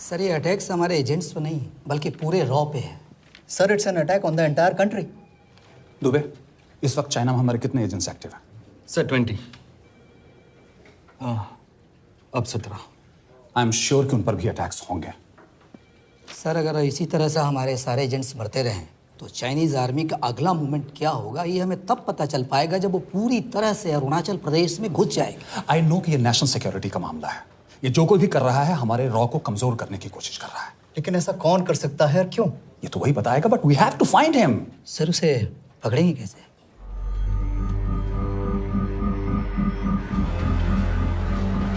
Sir ये attacks हमारे agents पे नहीं बल्कि पूरे रॉ पे है। Sir it's an attack on the entire country. Dubey, इस वक्त चाइना में हमारे कितने एजेंट्स एक्टिव हैं? सर 20। अब 17। आई एम श्योर कि उन पर भी अटैक्स होंगे। सर अगर इसी तरह से हमारे सारे एजेंट्स मरते रहें तो चाइनीज आर्मी का अगला मूवमेंट क्या होगा ये हमें तब पता चल पाएगा जब वो पूरी तरह से अरुणाचल प्रदेश में घुस जाएगा। आई नो कि ये नेशनल सिक्योरिटी का मामला है। ये जो कोई भी कर रहा है हमारे रॉ को कमजोर करने की कोशिश कर रहा है। लेकिन ऐसा कौन कर सकता है और क्यों? ये तो वही बताएगा, but we have to find him. Sir उसे पकड़ेंगे कैसे?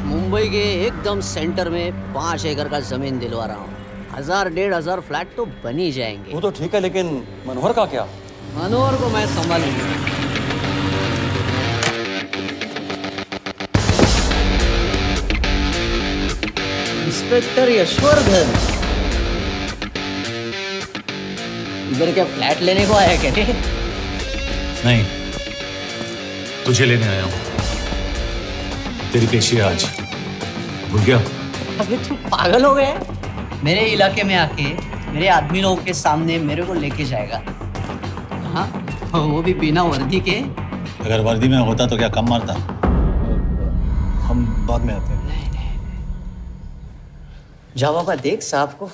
मुंबई के एकदम सेंटर में 5 एकड़ का जमीन दिलवा रहा हूँ। 1000-1500 फ्लैट तो बन ही जाएंगे। वो तो ठीक है, लेकिन मनोहर का क्या? मनोहर को मैं संभालूंगा। इंस्पेक्टर यशवर्धन, इधर क्या फ्लैट लेने को आया क्या? नहीं, तुझे लेने आया हूँ। तेरी पेशी आज भूल गया? अबे तू पागल हो गया? मेरे इलाके में आके मेरे आदमी लोगों के सामने मेरे को लेके जाएगा? हाँ, वो भी बिना वर्दी के। अगर वर्दी में होता तो क्या कम मारता? हम बाद में आते हैं। जाओ बाबा, देख साहब को।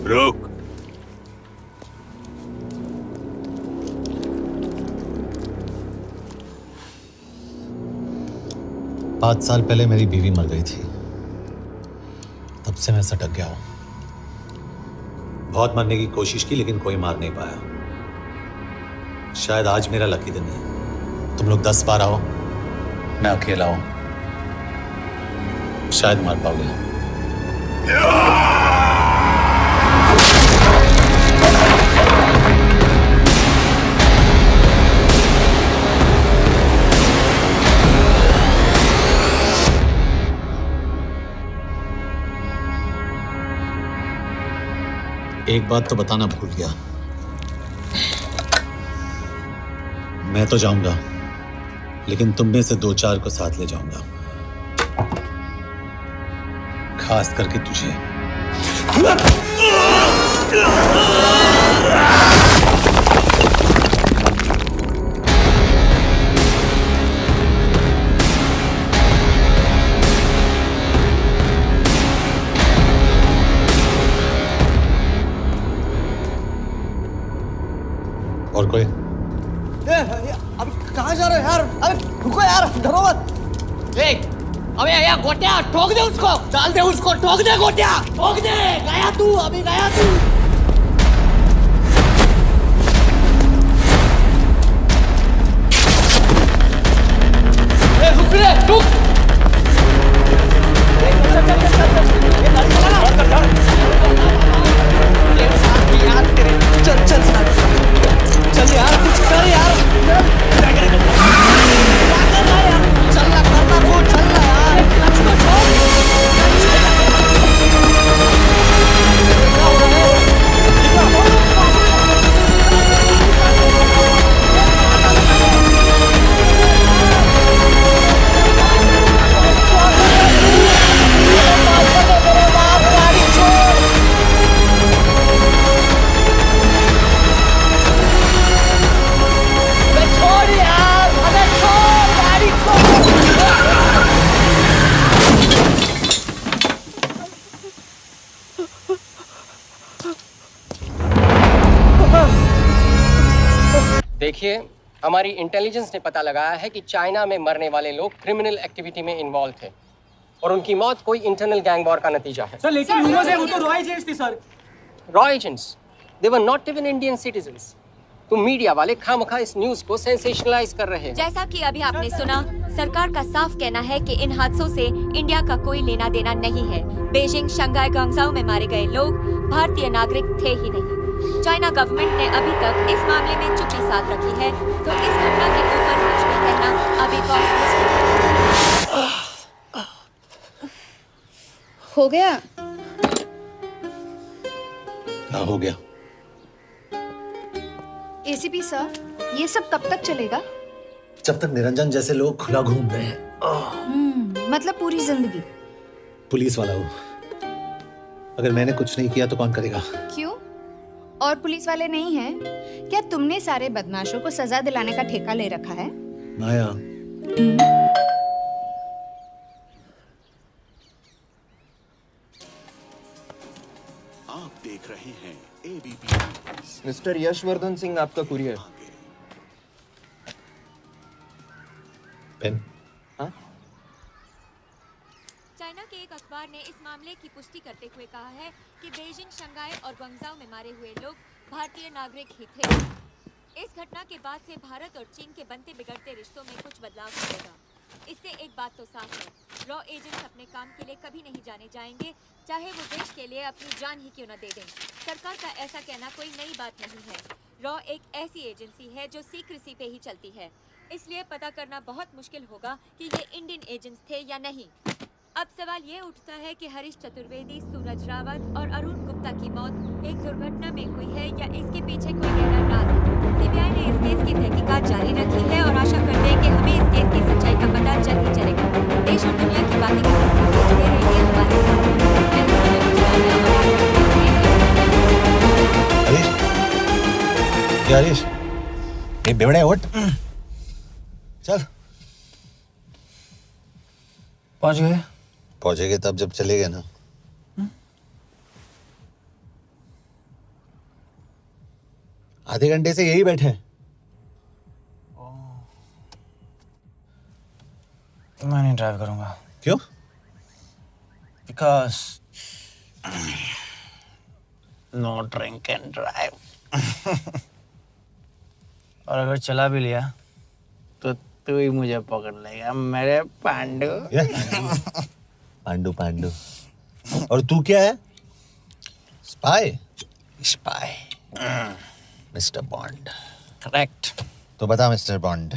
रुक। पाँच साल पहले मेरी बीवी मर गई थी, तब से मैं सटक गया हूं। बहुत मरने की कोशिश की लेकिन कोई मार नहीं पाया। शायद आज मेरा लकी दिन है। तुम लोग 10 बार आओ, मैं अकेला हूं, शायद मार पाओगे। एक बात तो बताना भूल गया, मैं तो जाऊंगा लेकिन तुम में से 2-4 को साथ ले जाऊंगा, खास करके तुझे। और कोई? अब कहाँ जा रहे हो यार? अबे रुको यार, डरो मत। देख, अबे यार गोटिया, ठोक दे उसको, डाल दे उसको, ठोक दे गोटिया, ठोक दे। गया तू, अभी गया तू। रुक रे, रुक। चल चल चल यार, कुछ कर यार। चलना करना को चलना यार। देखिए, हमारी इंटेलिजेंस ने पता लगाया है कि चाइना में मरने वाले लोग क्रिमिनल एक्टिविटी में इन्वॉल्व थे और उनकी मौत कोई इंटरनल गैंग वॉर का नतीजा है। सर लेकिन ह्यूमर्स है, वो तो रॉ एजेंट्स थे sir. Raw agents? They were not even Indian citizens. तुम मीडिया वाले खामखा इस न्यूज को सेंसेशनलाइज कर रहे हैं। जैसा कि अभी आपने सुना, सरकार का साफ कहना है कि इन हादसों से इंडिया का कोई लेना देना नहीं है। बीजिंग, शंघाई, ग्वांगझाओ में मारे गए लोग भारतीय नागरिक थे ही नहीं। चाइना गवर्नमेंट ने अभी तक इस मामले में चुप्पी साध रखी है, तो इस घटना के ऊपर कुछ भी कहना अभी बहुत मुश्किल है। हो गया? क्या हो गया? एसीपी सर, ये सब कब तक चलेगा? जब तक निरंजन जैसे लोग खुला घूम रहे हैं। मतलब पूरी जिंदगी? पुलिस वाला हूँ। अगर मैंने कुछ नहीं किया तो कौन करेगा? क्यों? और पुलिस वाले नहीं हैं? क्या तुमने सारे बदमाशों को सजा दिलाने का ठेका ले रखा है? माया, आप देख रहे हैं एबीपी। मिस्टर यशवर्धन सिंह, आपका कुरियर। पेन। हाँ? चाइना के एक अखबार ने इस मामले की पुष्टि करते हुए कहा है कि बीजिंग, शंघाई और ग्वांगझाओ में मारे हुए लोग भारतीय नागरिक ही थे। इस घटना के बाद से भारत और चीन के बनते बिगड़ते रिश्तों में कुछ बदलाव होगा। इससे एक बात तो साफ है, रॉ एजेंट्स अपने काम के लिए कभी नहीं जाने जाएंगे, चाहे वो देश के लिए अपनी जान ही क्यों न दे दें। सरकार का ऐसा कहना कोई नई बात नहीं है। रॉ एक ऐसी एजेंसी है जो सीक्रेसी पे ही चलती है, इसलिए पता करना बहुत मुश्किल होगा कि ये इंडियन एजेंट्स थे या नहीं। अब सवाल ये उठता है कि हरीश चतुर्वेदी, सूरज रावत और अरुण गुप्ता की मौत एक दुर्घटना में हुई है या इसके पीछे कोई गहरा राज है। सीबीआई ने इस केस की तहकीकात जारी रखी है और आशा करते हैं कि हमें इस केस की सच्चाई का पता जल्द ही चलेगा। देश और दुनिया की बातें दे रही है हमारे साथ। हरीश, ये बेवड़े उठ, चल। पहुंच गए? पहुंचेंगे तब जब चलेंगे ना। आधे घंटे से यही बैठे हैं। मैं नहीं ड्राइव करूंगा। क्यों? Because no drink and drive. और अगर चला भी लिया तो तू ही मुझे पकड़ लेगा, मेरे पांडू। पांडू पांडू। और तू क्या है? Spy? Spy. Mister bond. Correct. तो बता मिस्टर बॉन्ड,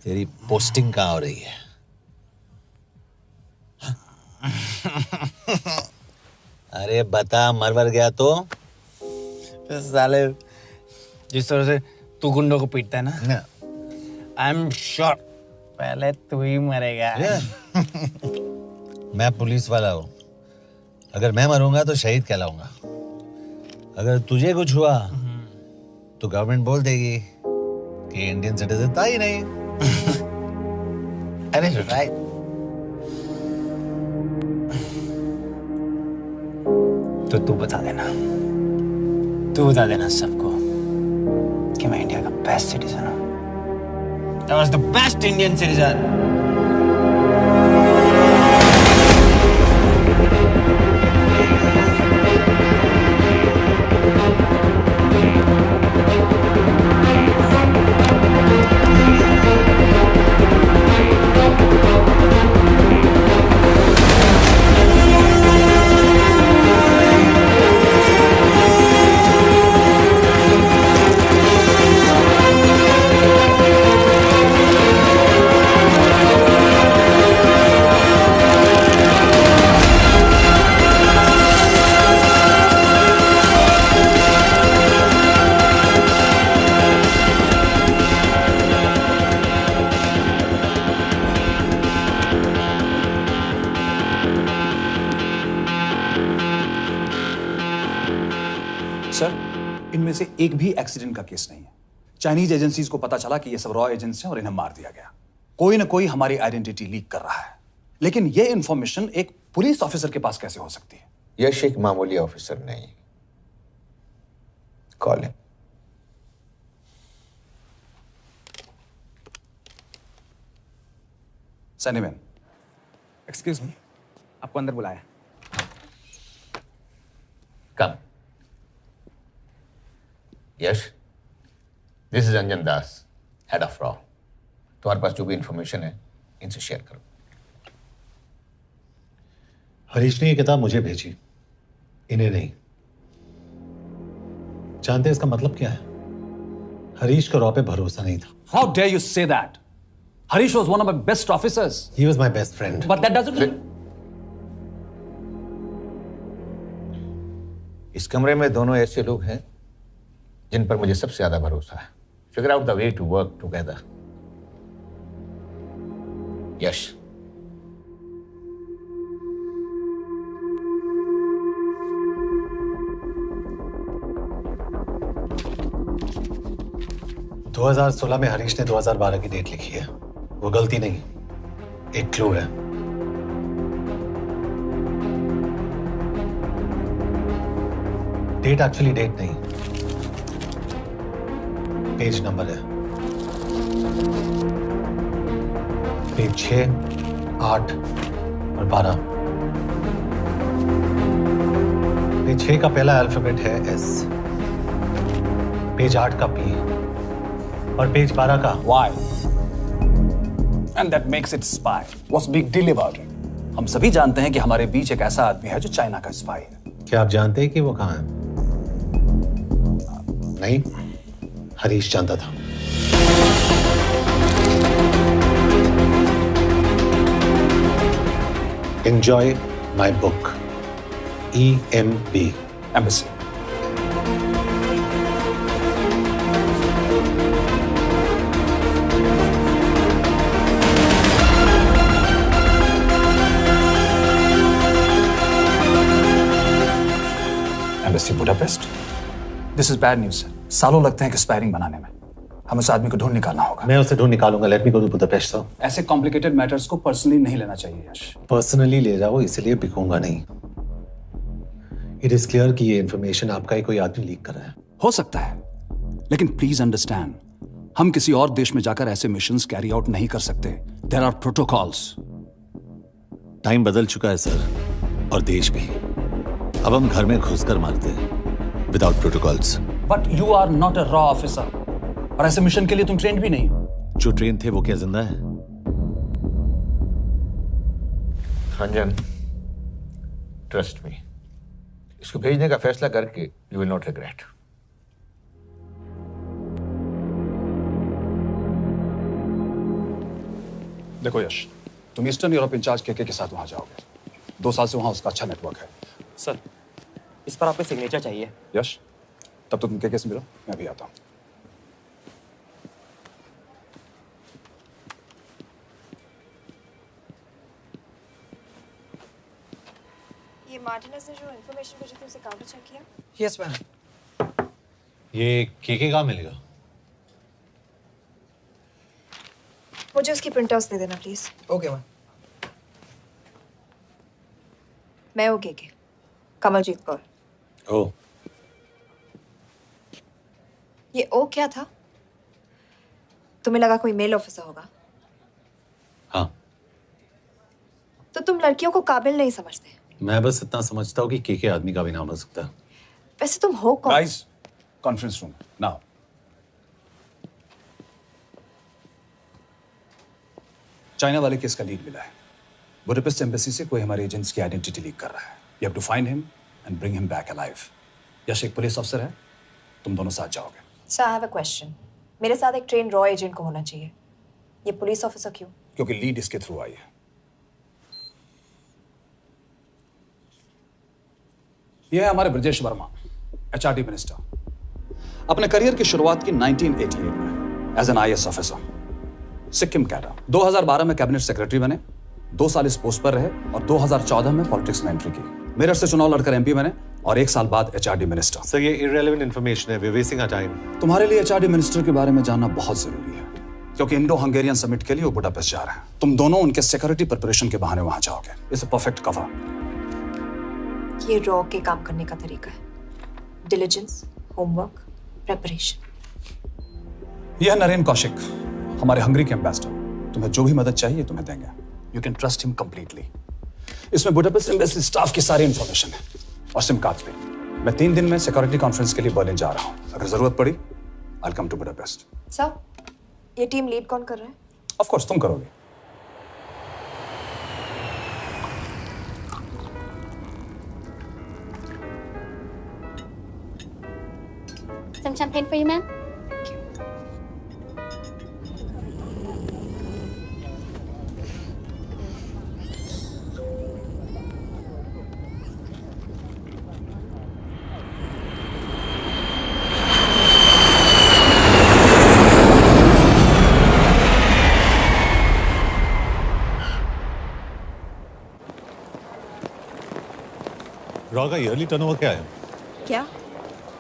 तेरी पोस्टिंग कहाँ हो रही है? अरे बता, मरवर गया तो? साले, जिस तरह से तू गुंडों को पीटता है ना, आई एम श्योर पहले तू ही मरेगा। मैं पुलिस वाला हूँ, अगर मैं मरूंगा तो शहीद कहलाऊंगा। अगर तुझे कुछ हुआ तो गवर्नमेंट बोल देगी कि इंडियन सिटीजन था ही नहीं। अरे राइट। तो तू बता देना सबको कि मैं इंडिया का बेस्ट सिटीजन हूँ। I was the best Indian citizen. Sir, इनमें से एक भी एक्सीडेंट का केस नहीं है। चाइनीज एजेंसीज को पता चला कि ये सब रॉ एजेंट्स हैं और इन्हें मार दिया गया। कोई ना कोई हमारी आइडेंटिटी लीक कर रहा है, लेकिन ये इंफॉर्मेशन एक पुलिस ऑफिसर के पास कैसे हो सकती है? यश एक मामूली ऑफिसर नहीं। Call him. Sunny man. Excuse me, आपको अंदर बुलाया। Come. Yash, this is Anjan Das, head of रॉ। तुम्हारे पास जो भी इंफॉर्मेशन है इनसे शेयर करो। हरीश ने ये किताब मुझे भेजी, इन्हें नहीं। जानते हैं इसका मतलब क्या है? हरीश को रॉ पे भरोसा नहीं था। How dare you say that? Harish was one of my best officers. He was my best friend. But that doesn't mean... इस कमरे में दोनों ऐसे लोग हैं जिन पर मुझे सबसे ज्यादा भरोसा है। Figure out the way to work together. Yash, 2016 में हरीश ने 2012 की डेट लिखी है। वो गलती नहीं, एक क्लू है। डेट एक्चुअली डेट नहीं, पेज नंबर है। पेज 6, 8 और 12। पेज 6 का पहला अल्फाबेट है S, पेज 8 का P और पेज 12 का Why? And that makes it spy. What's big deal about it? हम सभी जानते हैं कि हमारे बीच एक ऐसा आदमी है जो चाइना का स्पाई है। क्या आप जानते हैं कि वो कहाँ है? नहीं, हरीश जानता था। Enjoy my book. EMB. Embassy. Embassy Budapest. This is bad news, sir. सालों लगते हैं एक्सपायरिंग बनाने में। हमें उस आदमी को ढूंढ निकालना होगा। मैं उसे ढूंढ निकालूंगा। Let me go to Budapest sir. ऐसे कॉम्प्लिकेटेड मैटर्स को पर्सनली नहीं लेना चाहिए यश। पर्सनली ले जाओ, इसलिए बिकूंगा नहीं। इट इज क्लियर कि ये इंफॉर्मेशन आपका ही कोई आदमी लीक कर रहा है। हो सकता है, लेकिन प्लीज अंडरस्टैंड, हम किसी और देश में जाकर ऐसे मिशंस कैरी आउट नहीं कर सकते। There are protocols. टाइम बदल चुका है सर, और देश भी। अब हम घर में घुसकर मारते हैं without protocols. But you are not a रॉ ऑफिसर, और ऐसे मिशन के लिए तुम ट्रेंड भी नहीं हो। जो ट्रेन थे वो क्या जिंदा है? रंजन, ट्रस्ट मी, इसको भेजने का फैसला करके यू विल नॉट रिग्रेट। देखो यश, तुम ईस्टर्न यूरोप इंचार्ज के साथ वहां जाओगे। 2 साल से वहां उसका अच्छा नेटवर्क है। सर, इस पर आपके सिग्नेचर चाहिए। यश, तब तो तुम के से मिलो, मैं भी आता हूं। ये मार्टिनेस ने जो इन्फॉर्मेशन भेजी थी उसे काउंटर चेक किया? Yes ma'am. ये के कहाँ मिलेगा? मुझे उसकी प्रिंटआउट्स दे देना प्लीज। Okay ma'am. मैं हूँ के कमलजीत कौर। ओ, ये ओ क्या था? तुम्हें लगा कोई मेल ऑफिसर होगा? हाँ। तो तुम लड़कियों को काबिल नहीं समझते? मैं बस इतना समझता हूँ कि के आदमी का भी नाम हो सकता है। वैसे तुम हो कौन? Guys, conference room now. China वाले केस का लीड मिला है। बुडापेस्ट एम्बेसी से कोई हमारे एजेंट्स की आइडेंटिटी लीक कर रहा है। You have to find him and bring him back alive. Yash एक पुलिस अफसर है, तुम दोनों साथ जाओगे। Sir, I have a question. मेरे साथ एक ट्रेन रॉ एजेंट को होना चाहिए। ये पुलिस ऑफिसर क्यों? क्योंकि लीड इसके थ्रू आई है। यह है हमारे ब्रजेश वर्मा, एचआरडी मिनिस्टर। अपने करियर की शुरुआत की 1988 में as an IAS officer, Sikkim cadre. 2012 में कैबिनेट सेक्रेटरी बने, 2 साल इस पोस्ट पर रहे और 2014 में पॉलिटिक्स में एंट्री की। मेरठ से चुनाव लड़कर एमपी बने और 1 साल बाद एचआरडी मिनिस्टर। सर, ये इररिलेवेंट इंफॉर्मेशन है, we are wasting our time. तुम्हारे लिए एचआरडी मिनिस्टर के बारे में जानना बहुत जरूरी है, क्योंकि इंडो हंगेरियन समिट के लिए वो बुडापेस्ट जा रहे हैं। तुम दोनों उनके सिक्योरिटी प्रिपरेशन के बहाने वहां जाओगे। It's a perfect cover. ये रॉ के काम करने का तरीका है। Diligence, homework, preparation. यह नरेन कौशिक, हमारे हंगरी के एम्बेसडर। तुम्हें जो भी मदद चाहिए तुम्हें देंगे। You can trust him completely. इसमें बुडापेस्ट एम्बेसी स्टाफ की सारी इंफॉर्मेशन है और सिम कार्ड्स भी। मैं 3 दिन में सिक्योरिटी कॉन्फ्रेंस के लिए बर्लिन जा रहा हूं। अगर जरूरत पड़ी I will come to Budapest. Sir, ये टीम लीड कौन कर रहा है? ऑफ कोर्स तुम करोगे। Some champagne for you, ma'am? Raw का ईयरली टर्नओवर क्या है? क्या?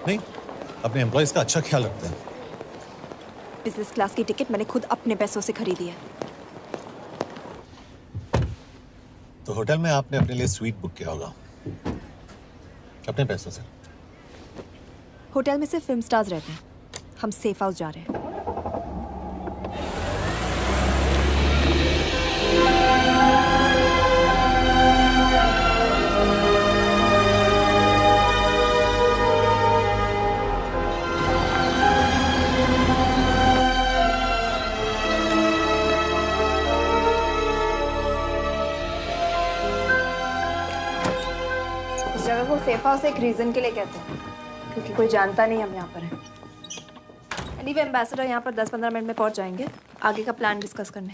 नहीं, अपने एम्प्लॉइज का अच्छा ख्याल रखते हैं। बिजनेस क्लास की टिकट मैंने खुद अपने पैसों से खरीदी है। तो होटल में आपने अपने लिए स्वीट बुक किया होगा अपने पैसों से। होटल में सिर्फ फिल्म स्टार्स रहते हैं, हम सेफ हाउस जा रहे हैं। जगह को सेफ हाउस एक रीजन के लिए कहते हैं, क्योंकि कोई जानता नहीं हम यहाँ पर हैं। एनीवे एम्बेसडर यहाँ पर 10-15 मिनट में पहुँच जाएंगे आगे का प्लान डिस्कस करने।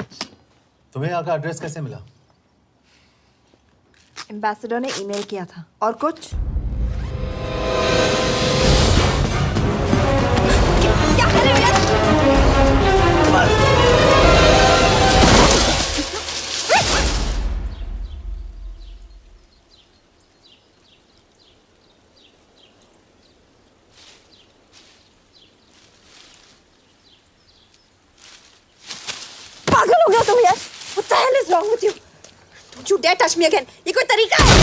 तुम्हें यहाँ का एड्रेस कैसे मिला? एम्बेसडर ने ईमेल किया था। और कुछ? क्या कर रहे हो यार? पागल हो गया तुम यार? What the hell is wrong with you? Don't you dare touch me again. ये कोई तरीका है?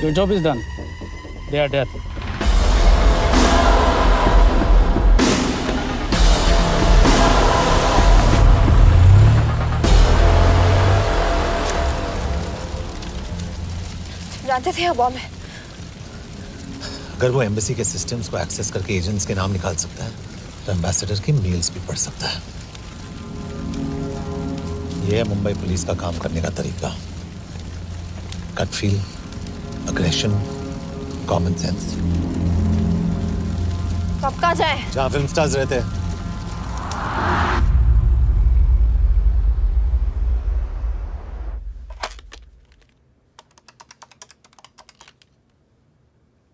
Your job is done. They are dead. जानते थे बॉम्ब है। अगर वो एम्बेसी के सिस्टम्स को एक्सेस करके एजेंट्स के नाम निकाल सकता है तो एम्बेसडर की मेल्स भी पढ़ सकता है। ये है मुंबई पुलिस का काम करने का तरीका। Gut feel, aggression, common sense. कब कहाँ जाए? जहाँ फिल्म स्टार्स रहते हैं।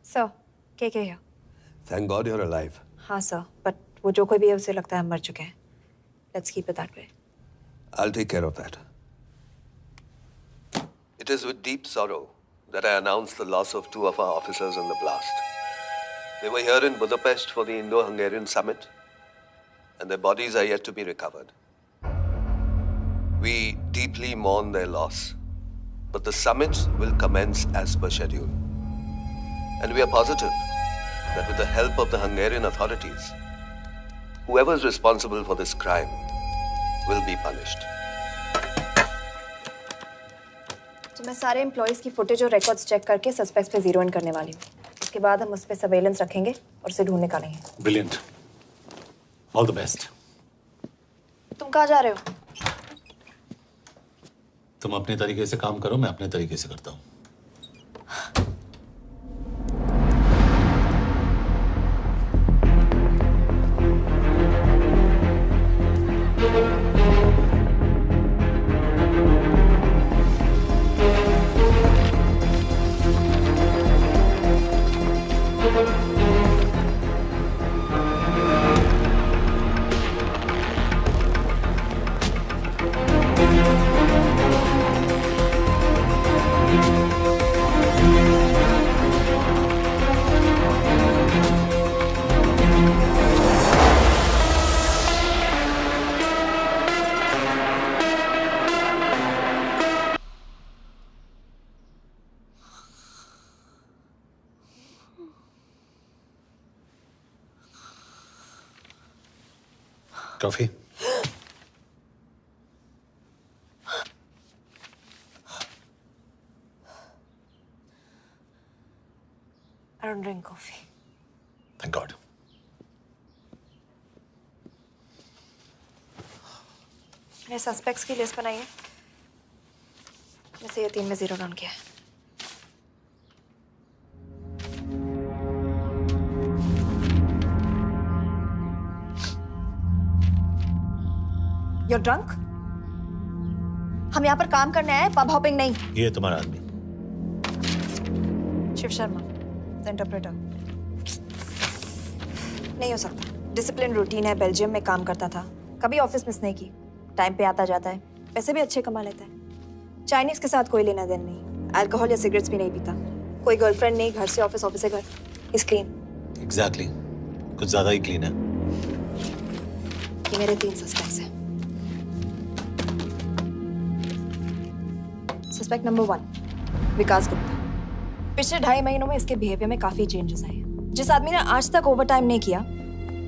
सर, के here? Thank God you're alive. हाँ सर, बट वो जो कोई भी है उसे लगता है हम मर चुके हैं। Let's keep it that way. I'll take care of that. It is with deep sorrow that I announce the loss of 2 of our officers in the blast. They were here in Budapest for the Indo-Hungarian summit, and their bodies are yet to be recovered. We deeply mourn their loss, but the summit will commence as per schedule. And we are positive that with the help of the Hungarian authorities, whoever is responsible for this crime will be punished. तो मैं सारे employees की footage और records check करके suspects पे zero in करने वाली हूँ। उसके बाद हम उस पे सर्वेलेंस रखेंगे और उसे ढूंढ निकालेंगे। Brilliant. All the best. तुम कहाँ जा रहे हो? तुम अपने तरीके से काम करो, मैं अपने तरीके से करता हूँ। Coffee? I don't drink coffee. Thank God. मैंने सस्पेक्ट्स की लिस्ट बनाई है। वैसे ये 3 में जीरो डाउन किया है। You're drunk? हम यहाँ पर काम करने आए, पब हॉपिंग नहीं। ये तुम्हारा आदमी। Shiv Sharma, the interpreter. नहीं हो सकता। डिसिप्लिन रूटीन है, बेल्जियम में काम करता था, कभी ऑफिस मिस नहीं की, टाइम पे आता जाता है, पैसे भी अच्छे कमा लेता है। चाइनीज के साथ कोई लेना देना नहीं, अल्कोहल या सिगरेट्स भी नहीं पीता, कोई गर्लफ्रेंड नहीं, घर से ऑफिस, ऑफिस से घर। Is clean. एग्जैक्टली, कुछ ज्यादा ही क्लीन है। ये मेरे 3 सस्पेक्ट्स हैं। सस्पेक्ट नंबर 1, विकास गुप्ता। पिछले 2.5 महीनों में इसके बिहेवियर में काफी चेंजेस आए हैं। जिस आदमी ने आज तक ओवर टाइम नहीं किया,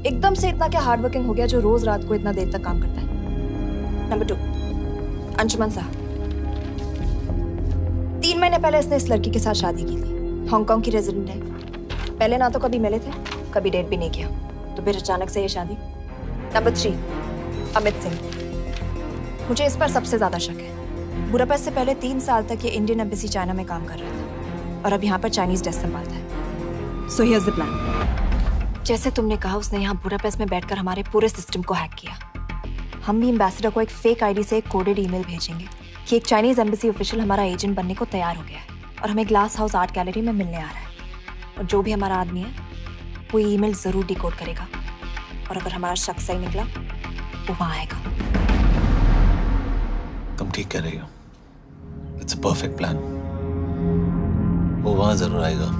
एकदम से इतना क्या हार्ड वर्किंग हो गया जो रोज रात को इतना देर तक काम करता है। नंबर 2, अंशुमन साहब। 3 महीने पहले इसने इस लड़की के साथ शादी की थी, हांगकांग की रेजिडेंट है। पहले ना तो कभी मिले थे, कभी डेट भी नहीं किया, तो फिर अचानक से ये शादी। नंबर 3, अमित सिंह। मुझे इस पर सबसे ज्यादा शक है। बुडापेस्ट से पहले 3 साल तक ये इंडियन एम्बेसी चाइना में काम कर रहा था और अब यहाँ पर चाइनीज डेस्क संभालता है। So here's the plan. जैसे तुमने कहा, उसने यहाँ बुडापेस्ट में बैठकर हमारे पूरे सिस्टम को हैक किया। हम भी एम्बेसडर को एक फेक आईडी से एक कोडेड ईमेल भेजेंगे कि एक चाइनीज एम्बेसी ऑफिशियल हमारा एजेंट बनने को तैयार हो गया है और हमें ग्लास हाउस आर्ट गैलरी में मिलने आ रहा है। और जो भी हमारा आदमी है वो ईमेल जरूर डिकोड करेगा और अगर हमारा शक सही निकला वो वहां आएगा। तुम ठीक कह रही हो। It's a perfect plan. वो वहां जरूर आएगा।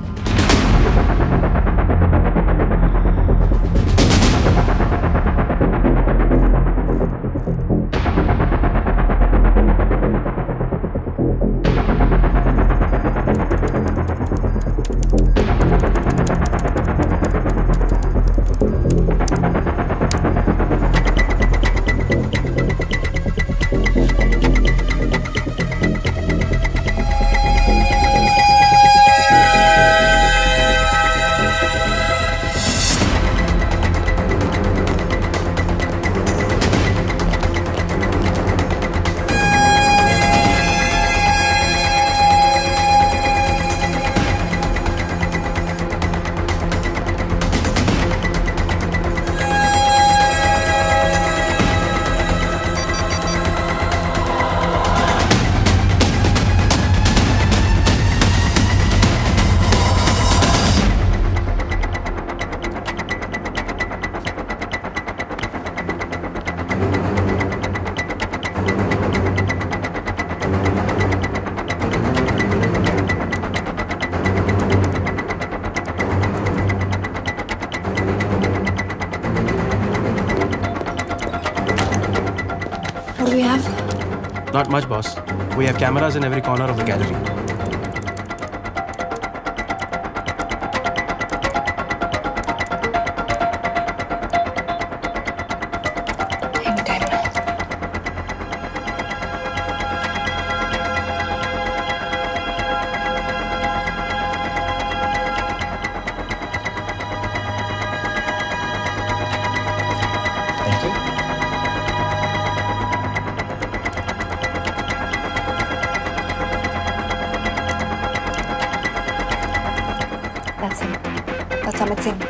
Not much, boss. We have cameras in every corner of the gallery.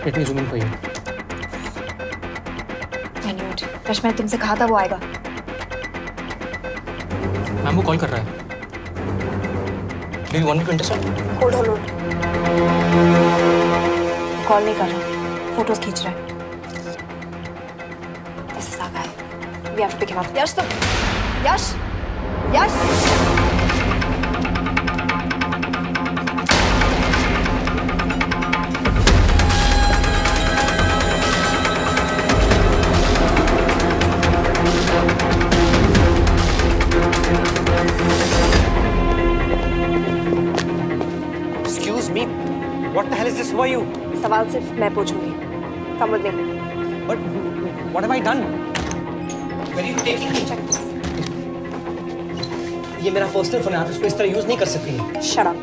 Let me zoom in for you. I knew it. Rush, मैंने तुमसे कहा था वो आएगा। मैम वो कॉल कर रहा है। Do you want me to intercept? Hold. Call नहीं कर रहा, फोटोज खींच रहा है। This is our guy. We have to pick him up. यश तुम, यश। What the hell is this? Who are you? सवाल सिर्फ मैं पूछूंगी। Come with me. But what have I done? Where are you taking me? Check this. ये मेरा personal phone है, आप इसको इस तरह यूज नहीं कर सकती हैं। Shut up.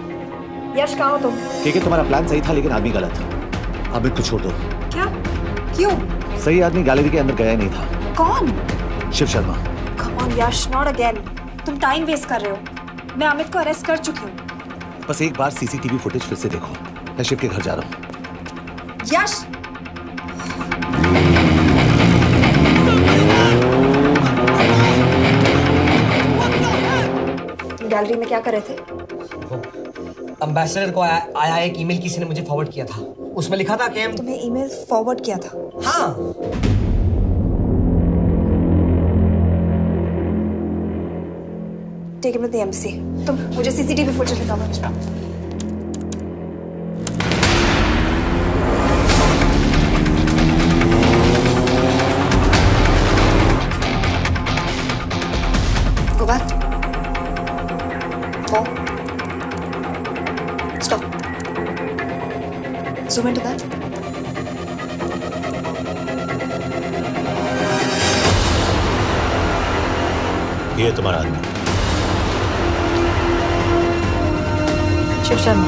यश कहाँ हो तुम? ठीक है, तुम्हारा प्लान सही था लेकिन आदमी गलत था। अमित को छोड़ दो। क्या? क्यों? सही आदमी गैलरी के अंदर गया ही नहीं था। कौन? Shiv Sharma. Come on Yash, not again. तुम टाइम वेस्ट कर रहे हो। मैं अमित को अरेस्ट कर चुकी हूँ। बस एक बार सीसीटीवी फुटेज फिर से देखो। मैं शिव के घर जा रहा हूँ। यश! गैलरी में क्या कर रहे थे? एम्बेसडर को आया एक ईमेल किसी ने मुझे फॉरवर्ड किया था। उसमें लिखा था कि तुम्हें ईमेल फॉरवर्ड किया था? हाँ। Take him to the embassy. तुम मुझे सीसीटीवी फुटेज दिखाओ। Go back. More. Stop. Zoom into that. ये तुम्हारा आदमी शिव शर्मा।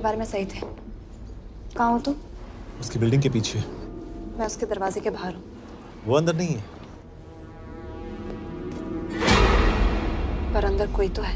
बारे में सही थे। कहाँ हो तुम? उसकी बिल्डिंग के पीछे। मैं उसके दरवाजे के बाहर हूँ। वो अंदर नहीं है। पर अंदर कोई तो है।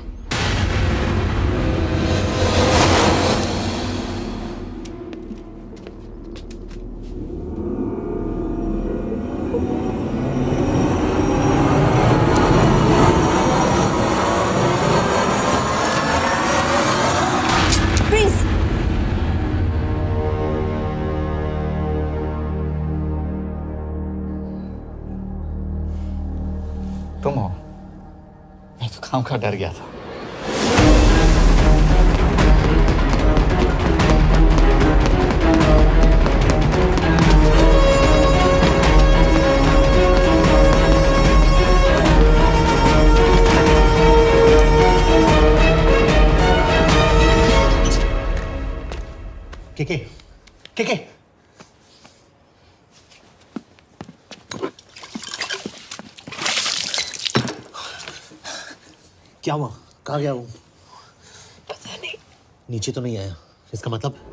तुम हो? मैं तो काम का डर गया था। के क्या हुआ? कहाँ गया वो? पता नहीं। नीचे तो नहीं आया, इसका मतलब?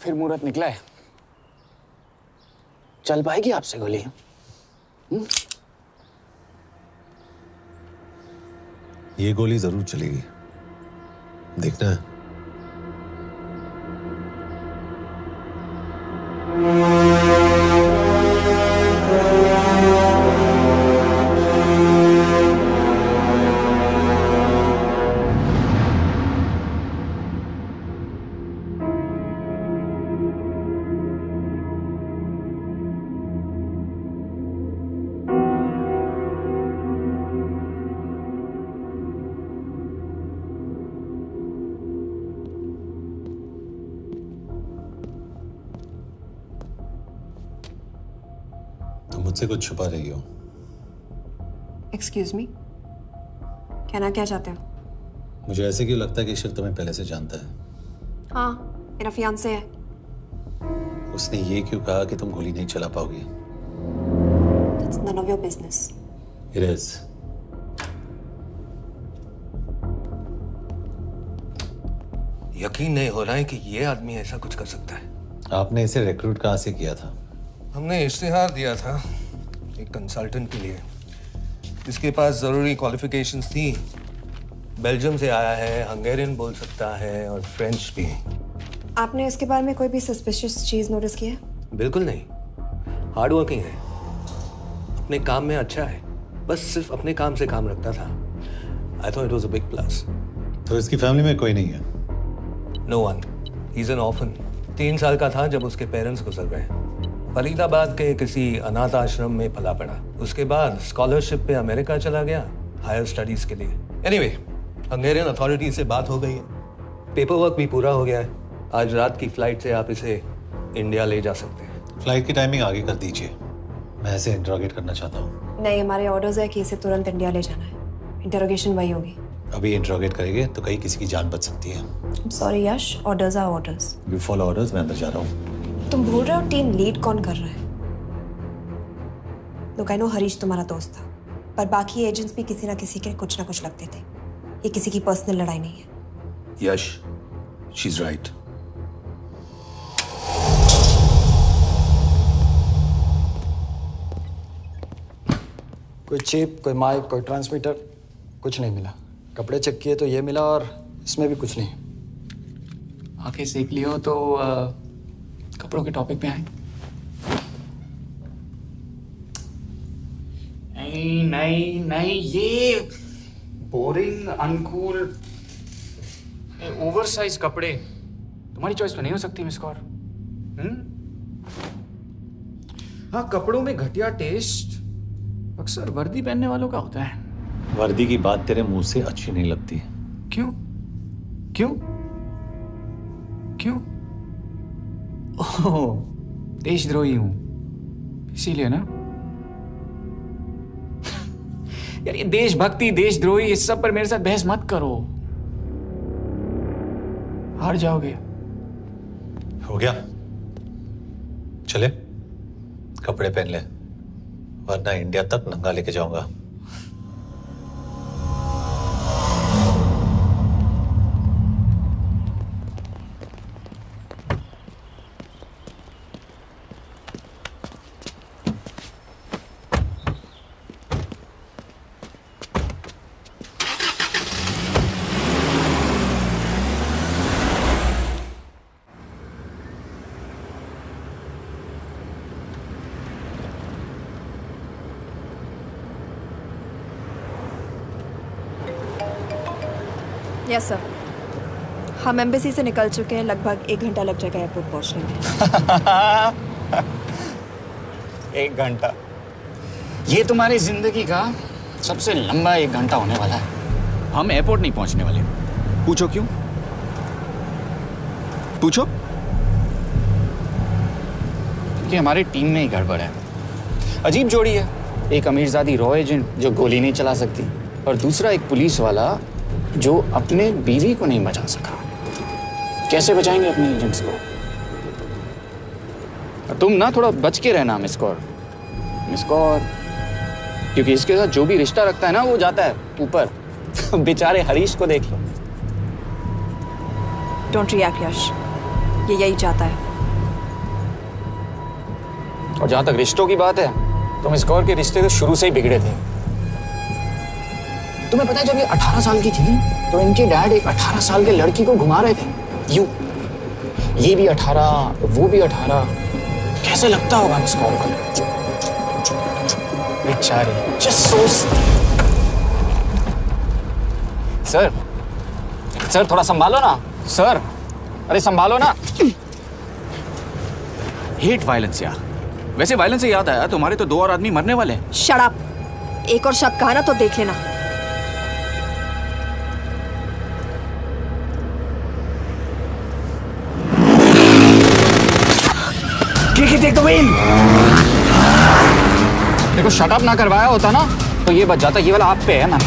फिर मुहूर्त निकला है। चल पाएगी आपसे गोली? ये गोली जरूर चलेगी। देखना है। मुझसे कुछ छुपा रही हो। एक्सक्यूज मी, कहना क्या चाहते हो? मुझे ऐसे क्यों लगता है कि शख्स तुम्हें पहले से जानता है? हाँ, मेरा फियांसे है। उसने ये क्यों कहा कि तुम गोली नहीं चला पाओगी? It's none of your business. It is. यकीन नहीं हो रहा है कि ये आदमी ऐसा कुछ कर सकता है। आपने इसे रिक्रूट कहाँ से किया था? हमने इश्तिहार दिया था एक कंसल्टेंट के लिए, जिसके पास जरूरी क्वालिफिकेशंस थी। बेल्जियम से आया है, हंगेरियन बोल सकता है और फ्रेंच भी। आपने इसके बारे में कोई भी सस्पिशियस चीज नोटिस की है? बिल्कुल नहीं, हार्ड वर्किंग है, अपने काम में अच्छा है, बस सिर्फ अपने काम से काम रखता था। I thought it was a big plus. तो इसकी फैमिली में कोई नहीं है? No one, he is an orphan. 3 साल का था जब उसके पेरेंट्स गुजर गए। फरीदाबाद के किसी अनाथ आश्रम में पला पड़ा। उसके बाद स्कॉलरशिप पे अमेरिका चला गया हायर स्टडीज के लिए। एनीवे, हंगेरियन अथॉरिटी से बात हो गई है, पेपर वर्क भी पूरा हो गया है। आज रात की फ्लाइट से आप इसे इंडिया ले जा सकते हैं। फ्लाइट की टाइमिंग आगे कर दीजिए, मैं इसे इंटरोगेट करना चाहता हूँ। नहीं, हमारे ऑर्डर्स है कि इसे तुरंत इंडिया ले जाना है। इंटरोगेशन वही होगी। अभी इंटरोगेट करेंगे तो कहीं किसी की जान बच सकती है। Sorry Yash, orders are orders. You follow orders, मैं अंदर जा रहा हूँ। तुम भूल रहे हो टीम लीड कौन कर रहा है? लोग आई नो हरीश तुम्हारा दोस्त था, पर बाकी एजेंट्स भी किसी ना किसी के कुछ ना कुछ लगते थे। ये किसी की पर्सनल लड़ाई नहीं है। यश, शी इज राइट। कोई चिप, कोई माइक, कोई ट्रांसमीटर, कुछ नहीं मिला। कपड़े चेक किए तो ये मिला और इसमें भी कुछ नहीं। आंखें सेक ली हो तो कपड़ों के टॉपिक पे आए। नहीं नहीं नहीं, ये बोरिंग, अनकूल, ओवरसाइज कपड़े तुम्हारी चॉइस तो नहीं हो सकती मिस कौर। हाँ, कपड़ों में घटिया टेस्ट अक्सर वर्दी पहनने वालों का होता है। वर्दी की बात तेरे मुंह से अच्छी नहीं लगती। क्यों क्यों क्यों? ओह, देशद्रोही हूं इसीलिए ना। यार ये देशभक्ति, देशद्रोही, इस सब पर मेरे साथ बहस मत करो, हार जाओगे। हो गया, चले कपड़े पहन ले, वरना इंडिया तक नंगा लेके जाऊंगा। यस सर, हम एम्बेसी से निकल चुके हैं। लगभग 1 घंटा लग जाएगा एयरपोर्ट पहुंचने में। 1 घंटा? ये तुम्हारी जिंदगी का सबसे लंबा 1 घंटा होने वाला है। हम एयरपोर्ट नहीं पहुंचने वाले। पूछो क्यों? पूछो। क्योंकि हमारी टीम में ही गड़बड़ है। अजीब जोड़ी है, एक अमीरजादी रॉ एजेंट जो गोली नहीं चला सकती, और दूसरा एक पुलिस वाला जो अपने बीवी को नहीं बचा सका। कैसे बचाएंगे अपने एजेंट्स को? और तुम ना थोड़ा बच के रहना मिस कौर, क्योंकि इसके साथ जो भी रिश्ता रखता है ना वो जाता है ऊपर। बेचारे हरीश को देख लो। डोंट रिएक्ट यश, ये यही चाहता है। और जहां तक रिश्तों की बात है तो मिस कौर के रिश्ते तो शुरू से ही बिगड़े थे। तुम्हें पता है जब ये 18 साल की थी तो इनके डैड एक 18 साल के लड़की को घुमा रहे थे। ये भी 18, वो भी 18। कैसे लगता होगा मिस कॉल का? बेचारे, जस्ट सो। सर थोड़ा संभालो ना सर। अरे संभालो ना। हेट वायलेंस यार। वैसे वायलेंस से याद आया, तुम्हारे तो 2 और आदमी मरने वाले हैं। Shut up. एक और शब्द कहा ना तो देख लेना। Take the wheel. देखो शट अप ना करवाया होता ना तो ये बच जाता। ये वाला आप पे है ना।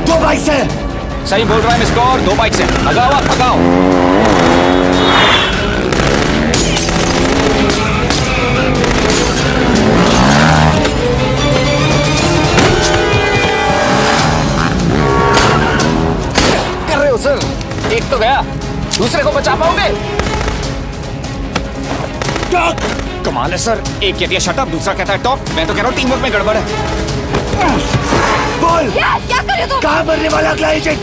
दो बाइक से। सही बोल रहा है मिस्टर और 2 बाइक से। भगाओ आप, भगाओ। कर रहे हो सर? एक तो गया, दूसरे को बचा पाओगे? कमाल है सर। एक कहती है शट अप, दूसरा कहता है टॉप। मैं तो कह रहा हूँ टीम वर्क में गड़बड़ है। बोल क्या कर रहे हो तुम? कहाँ मरने वाला अगला एजेंट?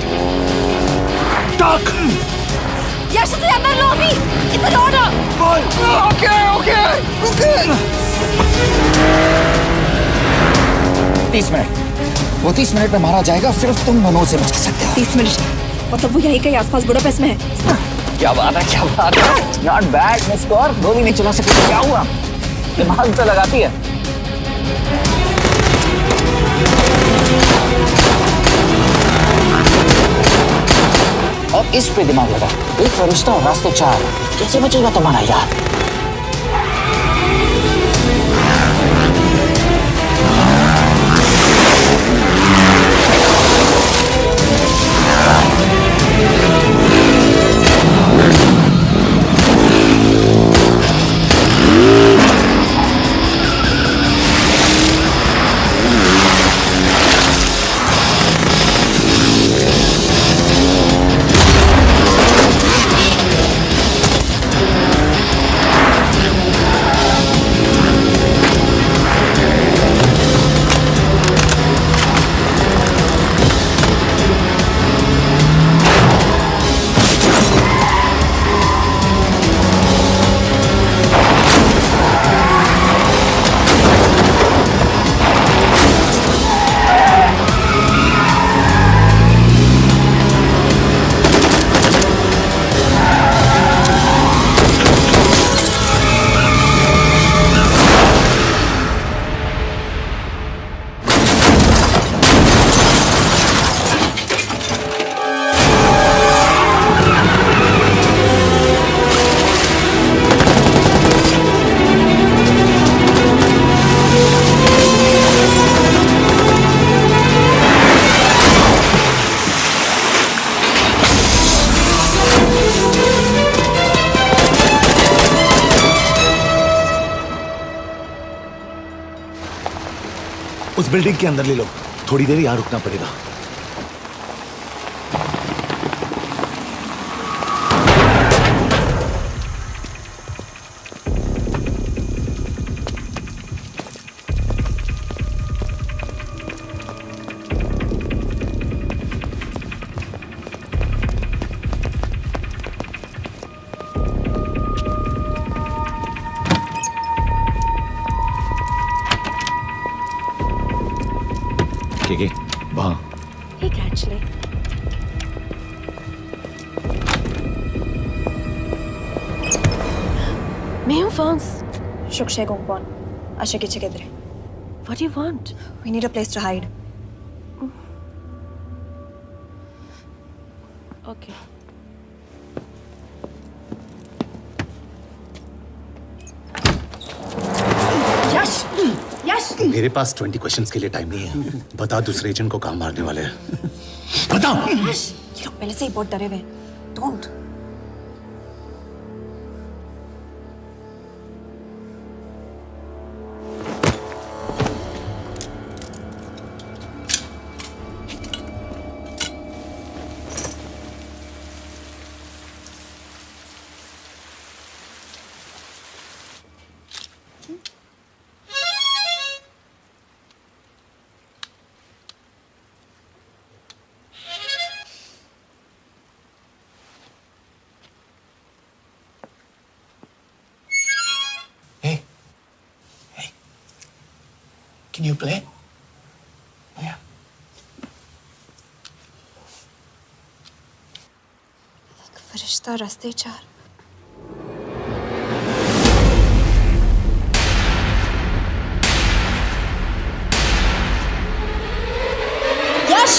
टॉक। यश से अंदर लो अभी। It's an order. बोल। ओके। 30 मिनट। वो 30 मिनट में मारा जाएगा। सिर्फ तुम दोनों से बच सकते हो। 30 मिनट मतलब वो यहीं कहीं आसपास बुडापेस्ट में है। क्या बात है, क्या बात है। Not bad miss Kaur. गोली नहीं चला सकती। क्या हुआ? दिमाग तो लगाती है। और इस पे दिमाग लगा। एक फरिश्ता और रास्ते 4। कैसे बचेगा तुम्हारा यार? उस बिल्डिंग के अंदर ले लो। थोड़ी देर यहाँ रुकना पड़ेगा। वहाँ Hey, actually. मैं हूँ फ्रांस। शुक्शे गोंगपॉन। आशा की जगह दे। What do you want? We need a place to hide. Okay. यश! यश! मेरे पास 20 क्वेश्चंस के लिए टाइम नहीं है। बता दूसरे एजेंट को कहाँ मारने वाले हैं। बताओ। यश! ये लोग पहले से ही बहुत डरे हुए हैं। Don't. Can you play? Yeah. फरिश्ता रास्ते चार। यश!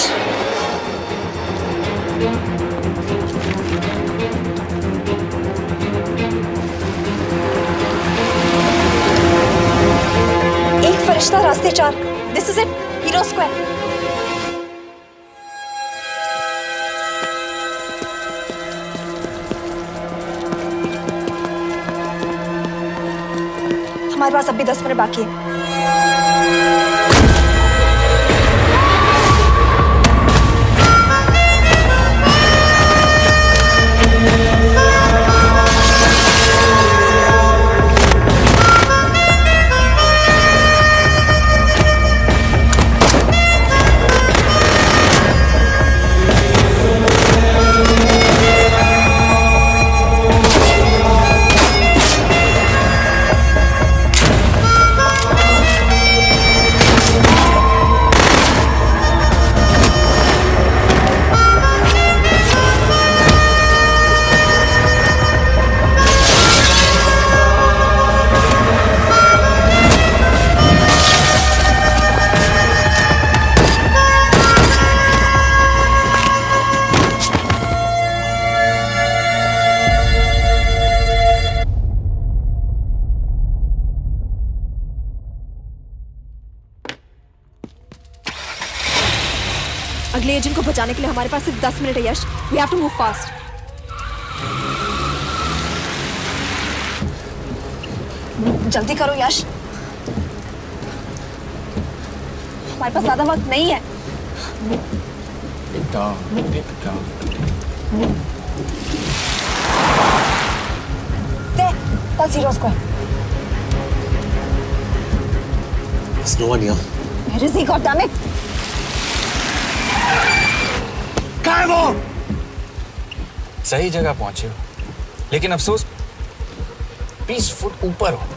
एक फरिश्ता रास्ते चार। This is it. Hero Square. हमारे पास अभी 10 मिनट बाकी है। अगले एजेंट को बचाने के लिए हमारे पास सिर्फ 10 मिनट है Yash. We have to move fast. जल्दी करो यश, हमारे पास ज्यादा वक्त नहीं है। That's Hero Square. There's no one here. Where is he? God damn it! कहाँ है वो? सही जगह पहुंचे हो, लेकिन अफसोस 20 फुट ऊपर हो।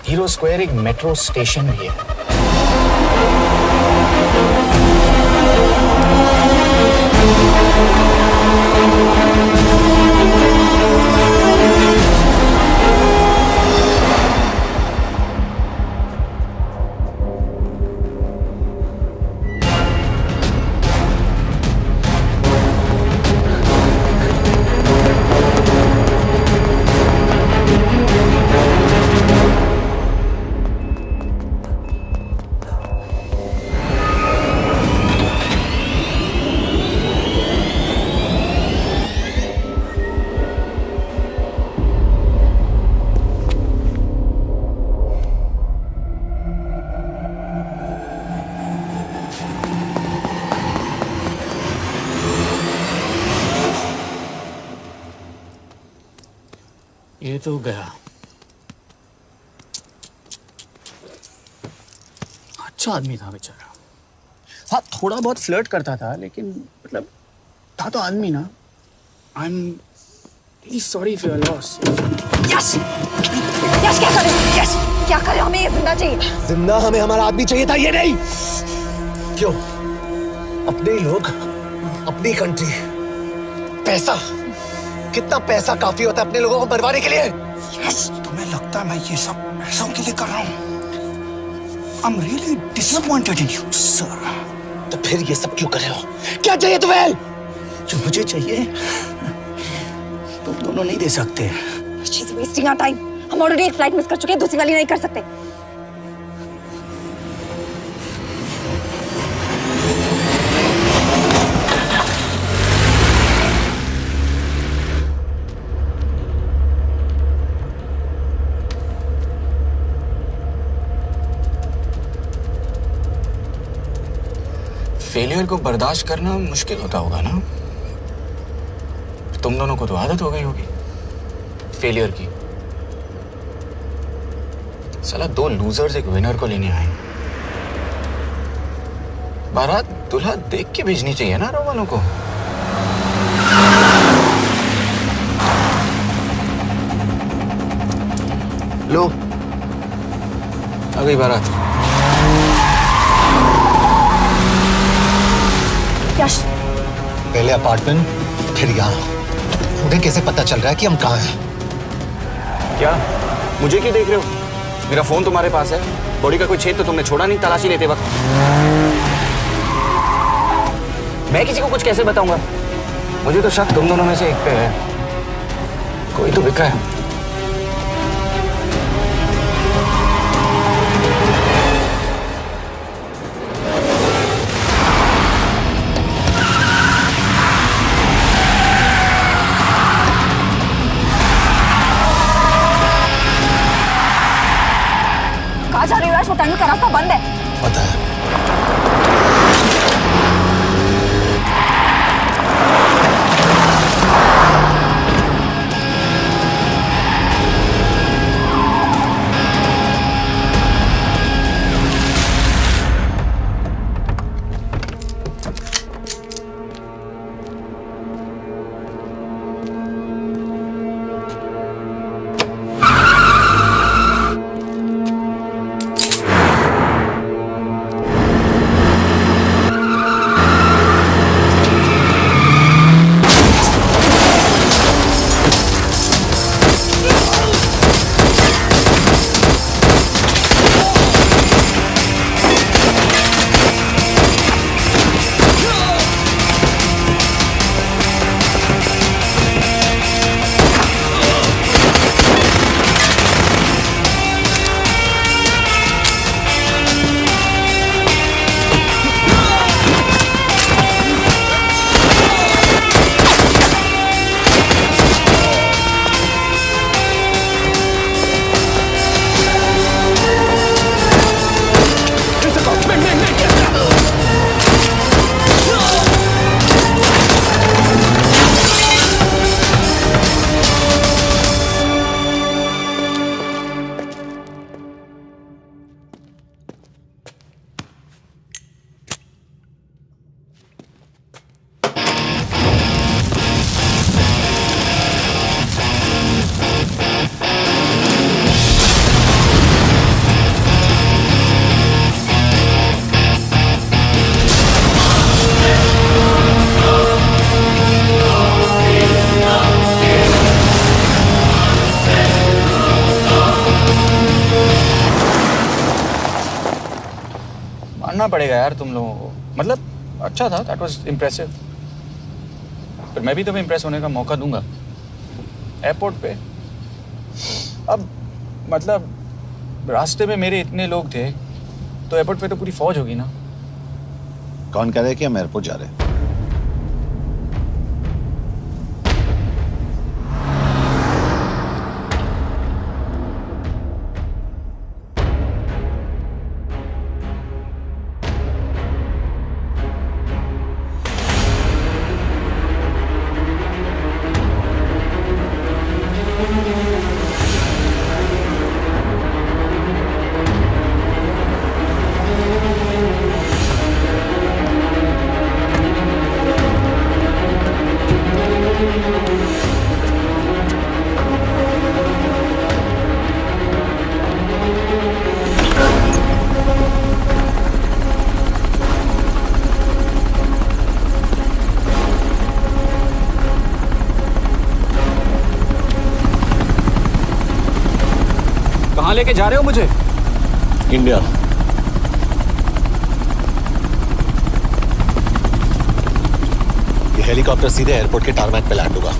हीरो स्क्वायर एक मेट्रो स्टेशन भी है। ये तो गया। अच्छा आदमी था बेचारा। हाँ, थोड़ा बहुत फ्लर्ट करता था, लेकिन मतलब था तो आदमी ना। I am really sorry for your loss. Yash! Yash क्या कर रहे हो? यश क्या कर रहे हो? हमें ये जिंदा चाहिए। जिंदा हमें हमारा आदमी चाहिए था, ये नहीं। क्यों? अपने लोग, अपनी कंट्री, पैसा। कितना पैसा काफी होता है अपने लोगों को मरवाने के लिए? यस, तुम्हें लगता है मैं ये सब पैसों के लिए कर रहा हूँ? I'm really disappointed in you, sir. तो फिर ये सब क्यों कर रहे हो? क्या चाहिए तुम्हें? जो मुझे चाहिए तुम दोनों नहीं दे सकते। She's wasting our time. हम ऑलरेडी एक फ्लाइट मिस कर चुके हैं, दूसरी वाली नहीं कर सकते। फेलियर को बर्दाश्त करना मुश्किल होता होगा ना? तुम दोनों को तो आदत हो गई होगी फेलियर की। साला 2 लूजर्स एक विनर को लेने आए। बारात दूल्हा देख के भेजनी चाहिए ना रो वालों को। लो, आ गई बारात। यश, पहले अपार्टमेंट, फिर यहाँ। उन्हें कैसे पता चल रहा है कि हम कहाँ हैं? क्या मुझे क्यों देख रहे हो? मेरा फोन तुम्हारे पास है। बॉडी का कोई छेद तो तुमने छोड़ा नहीं तलाशी लेते वक्त। मैं किसी को कुछ कैसे बताऊंगा? मुझे तो शक तुम दोनों में से एक पे है। कोई तो बिका है। कहाँ जा रही हो यश? वो टनल का रास्ता बंद है। पता है। मानना पड़ेगा यार तुम लोगों को। मतलब अच्छा था, दैट वाज इम्प्रेसिव। पर मैं भी तुम्हें इम्प्रेस होने का मौका दूंगा एयरपोर्ट पे। अब मतलब रास्ते में मेरे इतने लोग थे तो एयरपोर्ट पे तो पूरी फौज होगी ना। कौन कह रहा है कि हम एयरपोर्ट जा रहे हैं? कहाँ लेके जा रहे हो मुझे? इंडिया। ये हेलीकॉप्टर सीधे एयरपोर्ट के टारमैक पे लैंड होगा।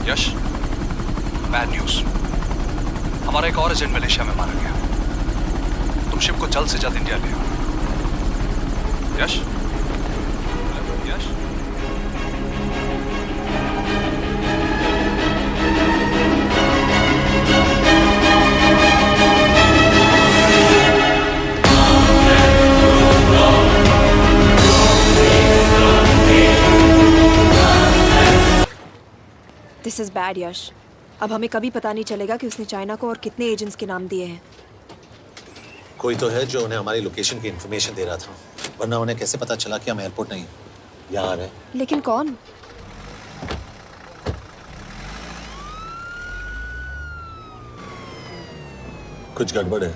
यश, बैड न्यूज। हमारा एक और एजेंट मलेशिया में मारा गया। तुम शिप को जल्द से जल्द इंडिया ले आओ। यश, यश। दिस इज बैड यश। अब हमें कभी पता नहीं चलेगा कि उसने चाइना को और कितने एजेंट्स के नाम दिए हैं। कोई तो है जो उन्हें हमारी लोकेशन की इन्फॉर्मेशन दे रहा था, वरना उन्हें कैसे पता चला कि हम एयरपोर्ट नहीं यहाँ आ रहे हैं? लेकिन कौन? कुछ गड़बड़ है।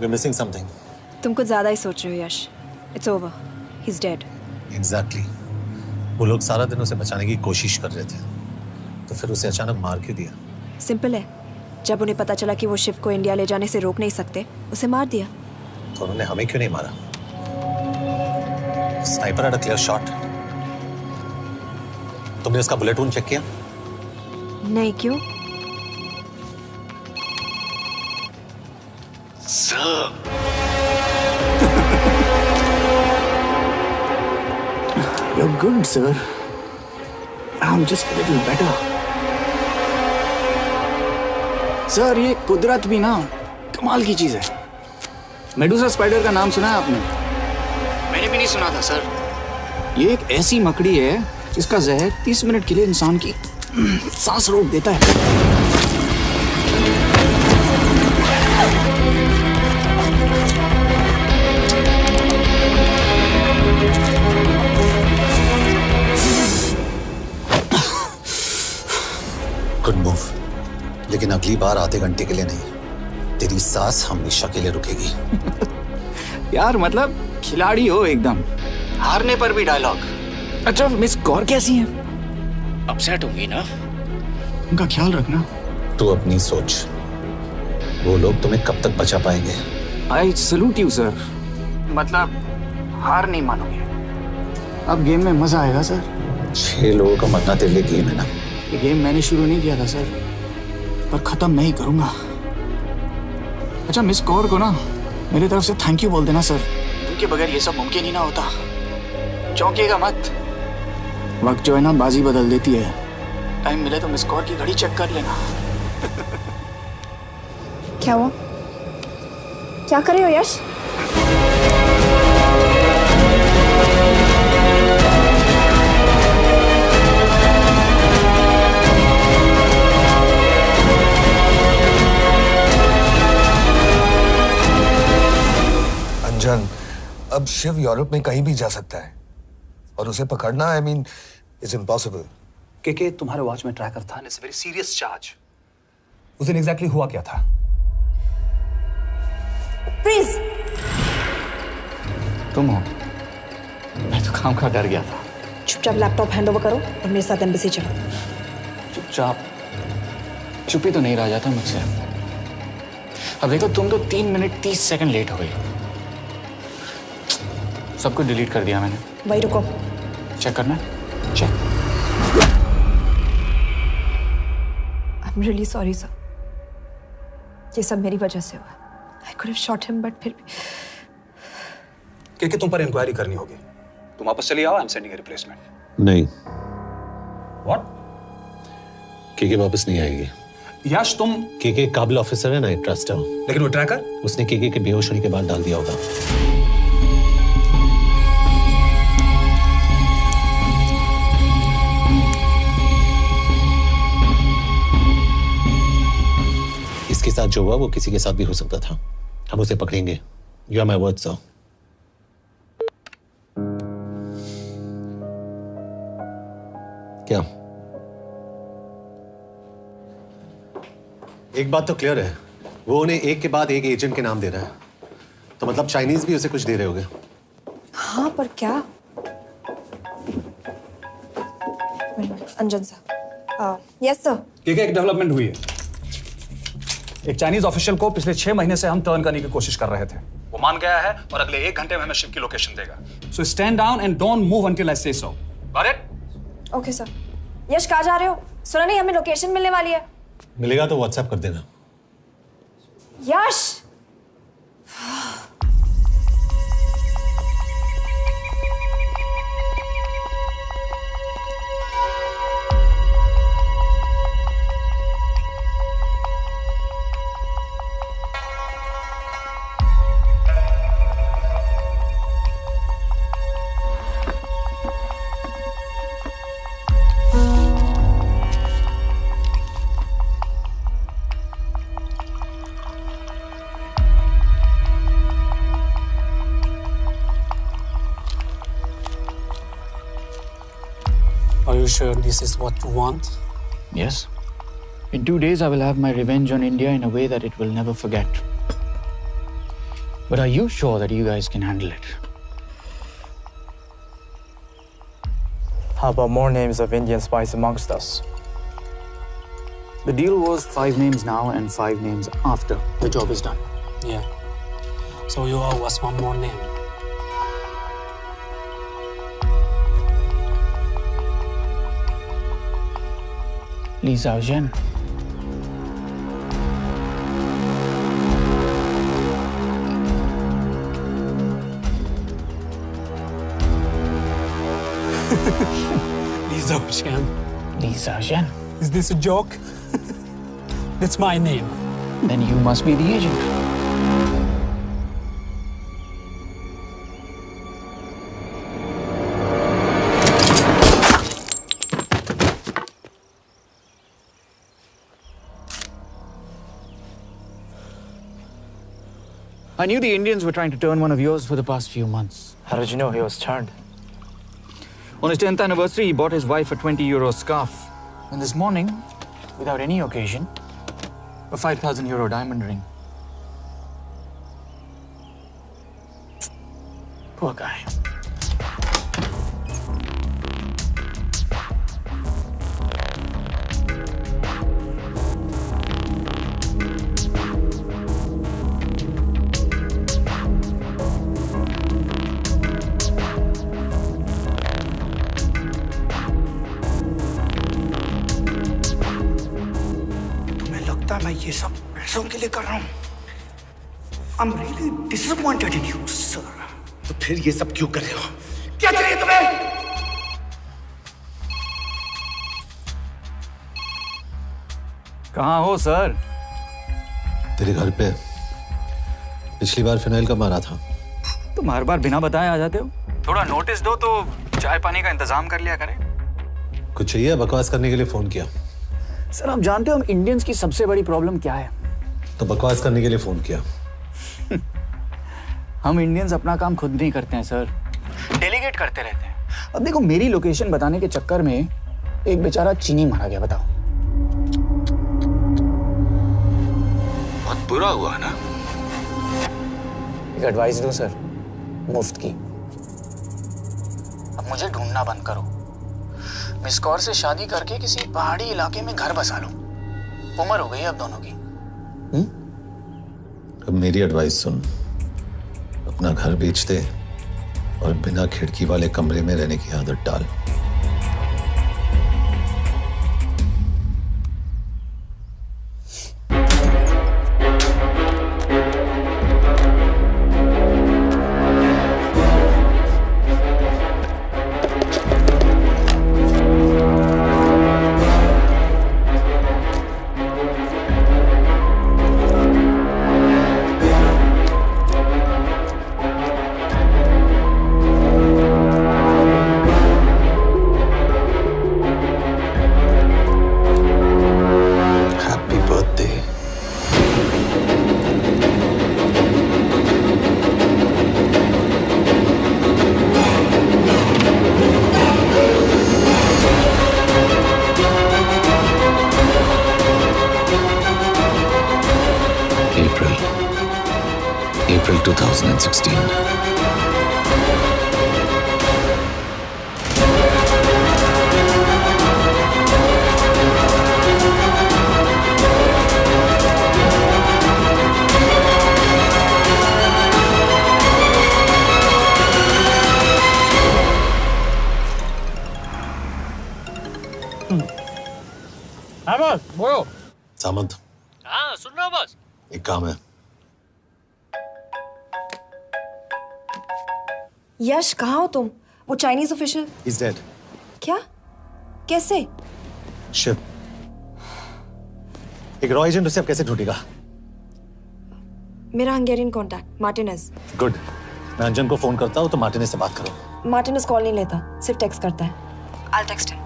We're missing something. तुम कुछ ज्यादा ही सोच रहे हो यश। It's over. He's dead. Exactly. वो लोग सारा दिन उसे बचाने की कोशिश कर रहे थे, तो फिर उसे अचानक मार क्यों दिया? सिंपल है, जब उन्हें पता चला कि वो शिव को इंडिया ले जाने से रोक नहीं सकते, उसे मार दिया। तो उन्होंने हमें क्यों नहीं मारा? Sniper had a clear shot. तुमने उसका बुलेट वूंड चेक किया? नहीं, क्यों? You're good, sir. I'm just a little better. Sir, ये कुदरत भी ना कमाल की चीज है। मेडुसा स्पाइडर का नाम सुना है आपने? मैंने भी नहीं सुना था सर। ये एक ऐसी मकड़ी है जिसका जहर 30 मिनट के लिए इंसान की सांस रोक देता है। गुड मूव, लेकिन अगली बार आधे घंटे के लिए नहीं, तेरी सांस हमेशा के लिए रुकेगी। यार मतलब खिलाड़ी हो एकदम, हारने पर भी डायलॉग। अच्छा, मिस कौर कैसी हैं? अपसेट होंगी ना? उनका ख्याल रखना। तू अपनी सोच, वो लोग तुम्हें कब तक बचा पाएंगे? I salute you sir. मतलब हार नहीं मानोगे। अब गेम में मजा आएगा सर। 6 लोगों का मरना तेरे लिए गेम है ना? ये गेम मैंने शुरू नहीं किया था सर, पर खत्म नहीं करूंगा। अच्छा, मिस कौर को ना मेरी तरफ से थैंक यू बोल देना सर। उनके बगैर ये सब मुमकिन ही ना होता। चौंकिएगा मत, वक्त जो है ना बाजी बदल देती है। टाइम मिले तो मिस कौर की घड़ी चेक कर लेना। क्या हुआ? क्या कर रहे हो यश? अंजन, अब शिव यूरोप में कहीं भी जा सकता है और उसे पकड़ना आई मीन इज इम्पॉसिबल। के तुम्हारे वॉच में ट्रैकर था, इट्स वेरी सीरियस चार्ज। उस दिन एग्जैक्टली हुआ क्या था? प्लीज। तुम हो? मैं तो काम का डर गया था। चुपचाप लैपटॉप हैंड ओवर करो और मेरे साथ एम्बेसी चलो। चुपचाप? चुप ही तो नहीं रहा जाता मुझसे। अब देखो, तुम तो 3 मिनट 30 सेकंड लेट हो गई। सब कुछ डिलीट कर दिया मैंने। वही रुको, चेक करना? Check. I am really sorry sir, ये सब मेरी वजह से हुआ। I could have shot him, but फिर कि तुम पर इंक्वायरी करनी होगी। तुम वापस चली आओ, I am sending a replacement. नहीं। व्हाट? के वापस नहीं आएगी। यश, तुम के काबिल ऑफिसर है ना, आई ट्रस्ट है। लेकिन वो ट्रैकर उसने के बेहोश होने के बाद डाल दिया होगा। इसके साथ जो हुआ वो किसी के साथ भी हो सकता था। हम उसे पकड़ेंगे। You are my word sir. क्या? एक बात तो क्लियर है, वो उन्हें एक के बाद एक एजेंट के नाम दे रहा है, तो मतलब चाइनीज भी उसे कुछ दे रहे होंगे। हाँ, पर क्या? अंजन सर। Yes sir. एक डेवलपमेंट हुई है। एक चाइनीज ऑफिशियल को पिछले 6 महीने से हम टर्न करने की कोशिश कर रहे थे। वो मान गया है और अगले 1 घंटे में हमें शिप की लोकेशन देगा। So stand down and don't move until I say so. Got it? Okay sir. Yash कहाँ जा रहे हो? सुना नहीं, हमें लोकेशन मिलने वाली है। मिलेगा तो व्हाट्सएप कर देना। यश Are you sure this is what you want? Yes. In 2 days, I will have my revenge on India in a way that it will never forget. But are you sure that you guys can handle it? How about more names of Indian spies amongst us? The deal was 5 names now and 5 names after the job is done. Yeah. So you owe us one more name. Li Xiaozhen. Li Xiaozhen. Li Xiaozhen. Is this a joke? That's my name. Then you must be the agent. I knew the Indians were trying to turn one of yours for the past few months. How did you know he was turned? On his 10th anniversary, he bought his wife a 20-euro scarf. And this morning, without any occasion, a 5,000-euro diamond ring. Poor guy. मैं ये सब पैसों के लिए कर रहा हूँ। I'm really disappointed in you, sir. तो फिर ये सब क्यों कर रहे हो? क्या चाहिए तुम्हें? कहाँ हो सर? तेरे घर पे। पिछली बार फिनाइल कब मारा था? तुम हर बार बिना बताए आ जाते हो। थोड़ा नोटिस दो तो चाय पानी का इंतजाम कर लिया करें। कुछ चाहिए? बकवास करने के लिए फोन किया। सर आप जानते हो हम इंडियंस की सबसे बड़ी प्रॉब्लम क्या है? तो बकवास करने के लिए फोन किया। हम इंडियंस अपना काम खुद नहीं करते हैं सर, डेलीगेट करते रहते हैं। अब देखो मेरी लोकेशन बताने के चक्कर में एक बेचारा चीनी मारा गया, बताओ। बहुत बुरा हुआ ना? एक एडवाइस दूं सर, मुफ्त की। अब मुझे ढूंढना बंद करो। मिस कौर से शादी करके किसी पहाड़ी इलाके में घर बसा लो। उम्र हो गई अब दोनों की। अब मेरी एडवाइस सुन, अपना घर बेच दे और बिना खिड़की वाले कमरे में रहने की आदत डाल। April 2016. हाँ बॉस बोलो। सामंत, हाँ सुन रहा हूँ बॉस। एक काम है। यश कहाँ हो तुम? वो चाइनीज ऑफिशियल He's dead. क्या? कैसे? शिव, एक रॉ एजेंट उसे अब कैसे ढूंढेगा? मेरा हंगेरियन कॉन्टैक्ट मार्टिनेज। गुड, मैं अंजन को फोन करता हूँ तो मार्टिनेज से बात करो। मार्टिनेज कॉल नहीं लेता, सिर्फ टेक्स्ट करता है। I'll text him.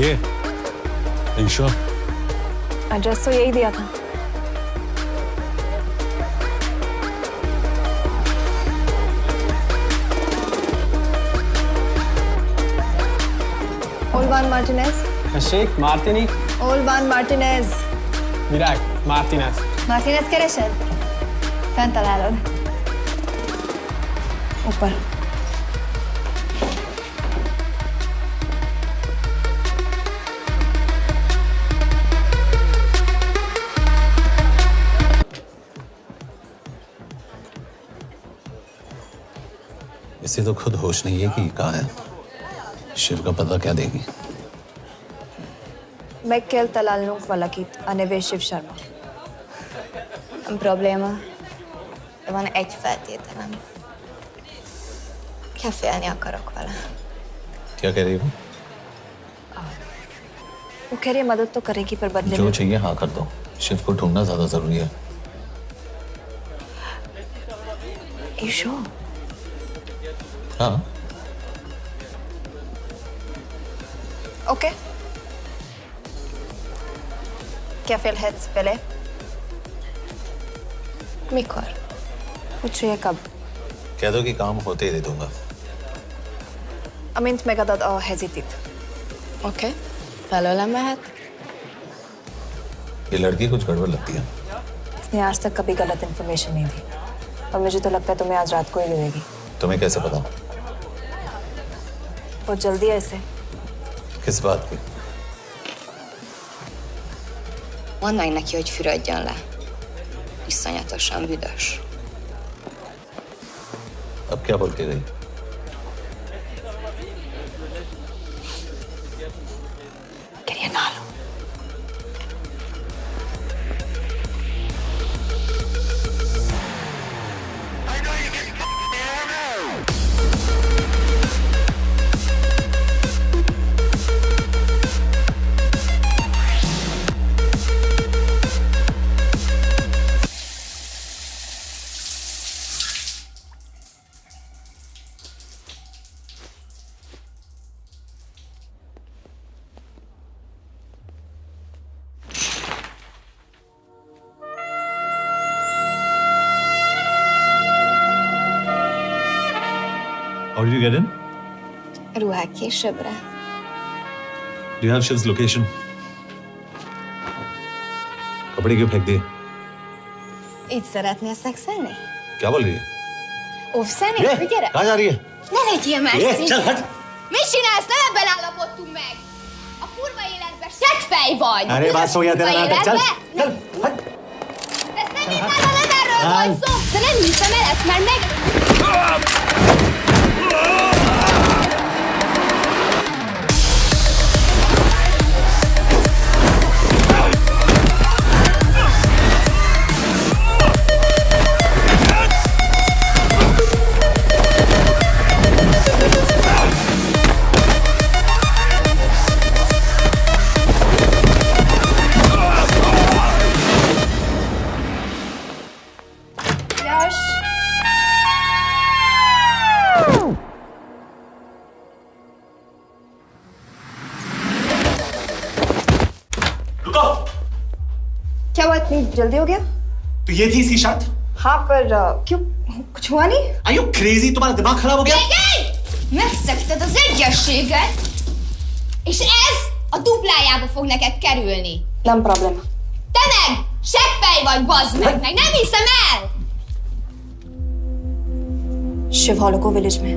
ये sure? एड्रेस तो यही दिया था। Olvan Martinez. Sheikh Martini. Olvan Martinez. Virág Martinez. Martinez keresed? Fent találod. ऊपर। इसे तो खुद होश नहीं है कि कहाँ है। शिव का पता क्या देगी? Mekkel találnunk valakit, a neve Shiv Sharma. Nem probléma. De van egy feltételem. Kefélni akarok vele. क्या कह रही हो? वो कह रही है मदद तो करेगी पर बदले जो में चाहिए हाँ कर दो। शिव को ढूंढना ज्यादा जरूरी है। You sure? हाँ। Okay. क्या félhetsz vele? Mikor? पूछ रही है कब? कह दो कि काम होते ही दे दूंगा। Amint megadod a hezitit. Oké. Felőlem mehet? ये लड़की कुछ गड़बड़ लगती है। इसने आज तक कभी गलत इन्फॉर्मेशन नहीं दी और मुझे तो लगता है तुम्हें आज रात को ही मिलेगी। तुम्हें कैसे पता? बहुत जल्दी है इसे। किस बात की? Mondd meg neki, hogy fürödjön le. Iszonyatosan büdös. अब क्या बोल के गई? करिए ना लो। How did you get in? Ruhák későbbre. Do you have Shiv's location? कपड़े क्यों फेंक दिए? Így szeretnél szexelni? क्या बोल रही है? Óvszeni? Gyere! कहाँ जा रही है? Ne legyél már ये, szín! चल हट! Mit csinálsz? Nem ebben állapodtunk meg! A kurva életben seggfej vagy! अरे बात हो गया तेरा नाटक, चल! चल! हट! De szerintem nem erről van szó! De nem hiszem el ezt, mert meg... क्या हुआ? इतनी जल्दी हो गया? तो ये थी इसकी शर्त? हाँ पर क्यों? कुछ हुआ नहीं? Are you crazy? तुम्हारा दिमाग खराब हो गया? Megszegted az egyességet, és ez a duplájába fog neked kerülni. Nem probléma. Te meg! Seggfej vagy, bazd meg! Nem hiszem el! Shiv हॉलोको विलेज में।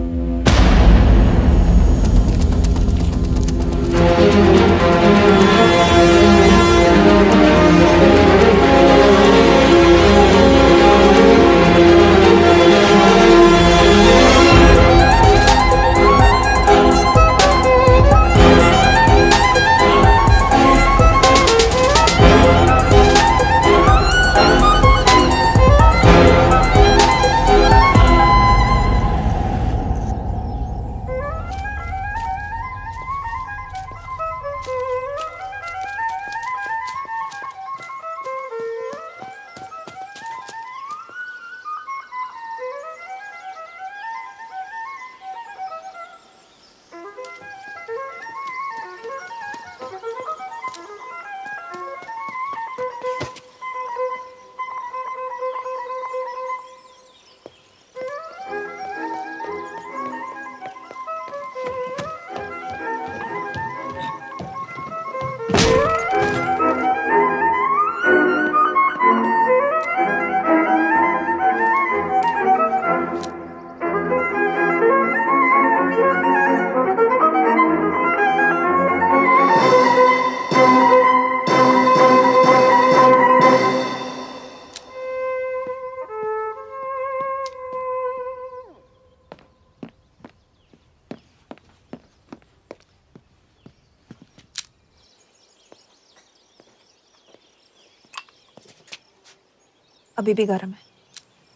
अभी भी गर्म है,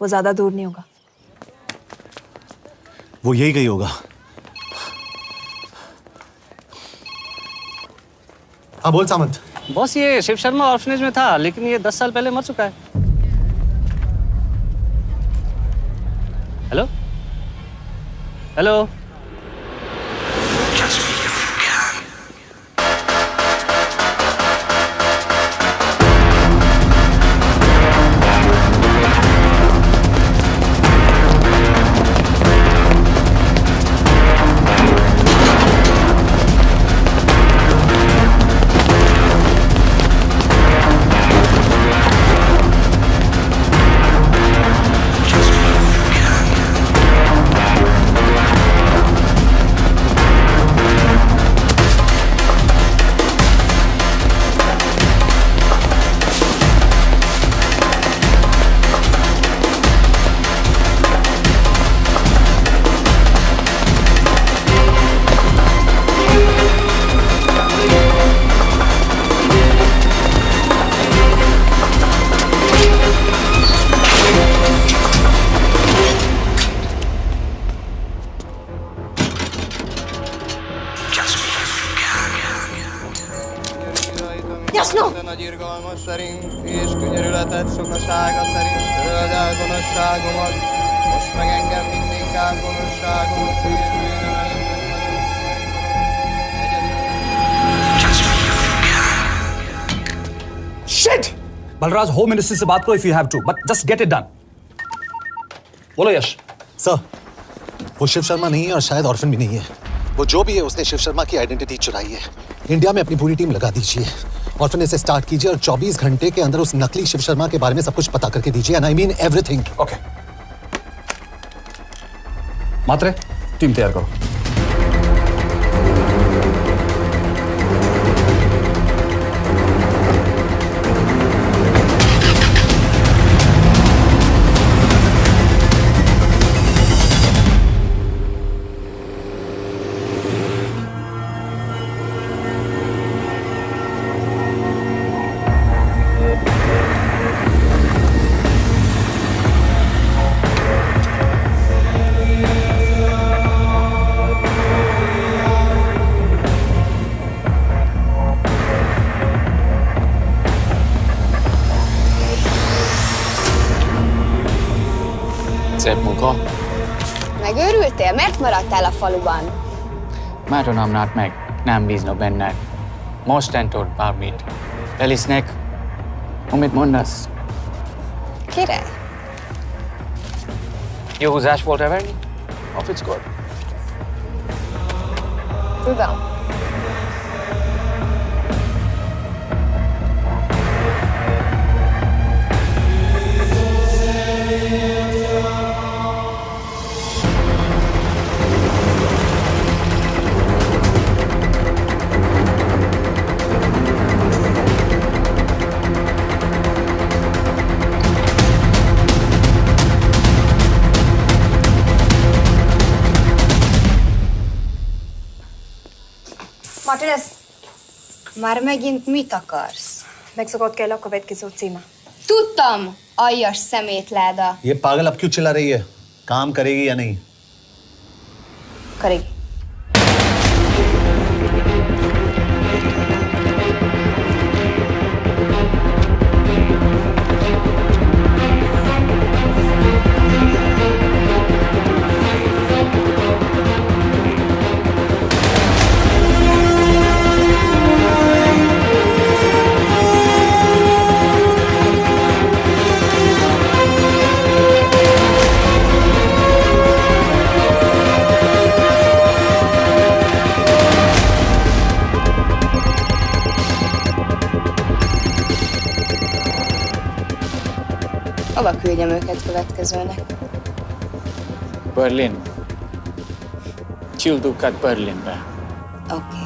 वो ज्यादा दूर नहीं होगा। वो यही गई होगा। हाँ बोल सामंत। बॉस ये शिव शर्मा ऑर्फनेज में था, लेकिन ये 10 साल पहले मर चुका है। Hello hello. És könyörületed sokasága szerint töröld el gonoszságomat, most meg engem mindinkább gonoszságom Shit! Balraj, home ministry से बात करो if you have to, but just get it done. बोलो यश। सर, वो शिव शर्मा नहीं है और शायद ऑर्फन भी नहीं है। वो जो भी है उसने शिव शर्मा की आइडेंटिटी चुराई है। इंडिया में अपनी पूरी टीम लगा दीजिए, ऑर्फनेज से स्टार्ट कीजिए और 24 घंटे के अंदर उस नकली शिव शर्मा के बारे में सब कुछ पता करके दीजिए। And I mean everything. Okay. Matre, team तैयार करो। Szép munka. Megőrültél? Miért maradtál a faluban? Már nem meg, nem bíznak benned. Mostantól bármit. Elisnek, amit mondasz. Király. Jó húzás volt everni? Off it's good. Tudom. Martinez, Már megint mit akarsz? Mexikót kell a következő címa. Tudtam, aljas szemétláda. ये पागल अब क्यों चिल्ला रही है? काम करेगी या नहीं? करेगी। Hova küldjem őket következőnek? Berlin. Küldőket Berlinbe. Oké.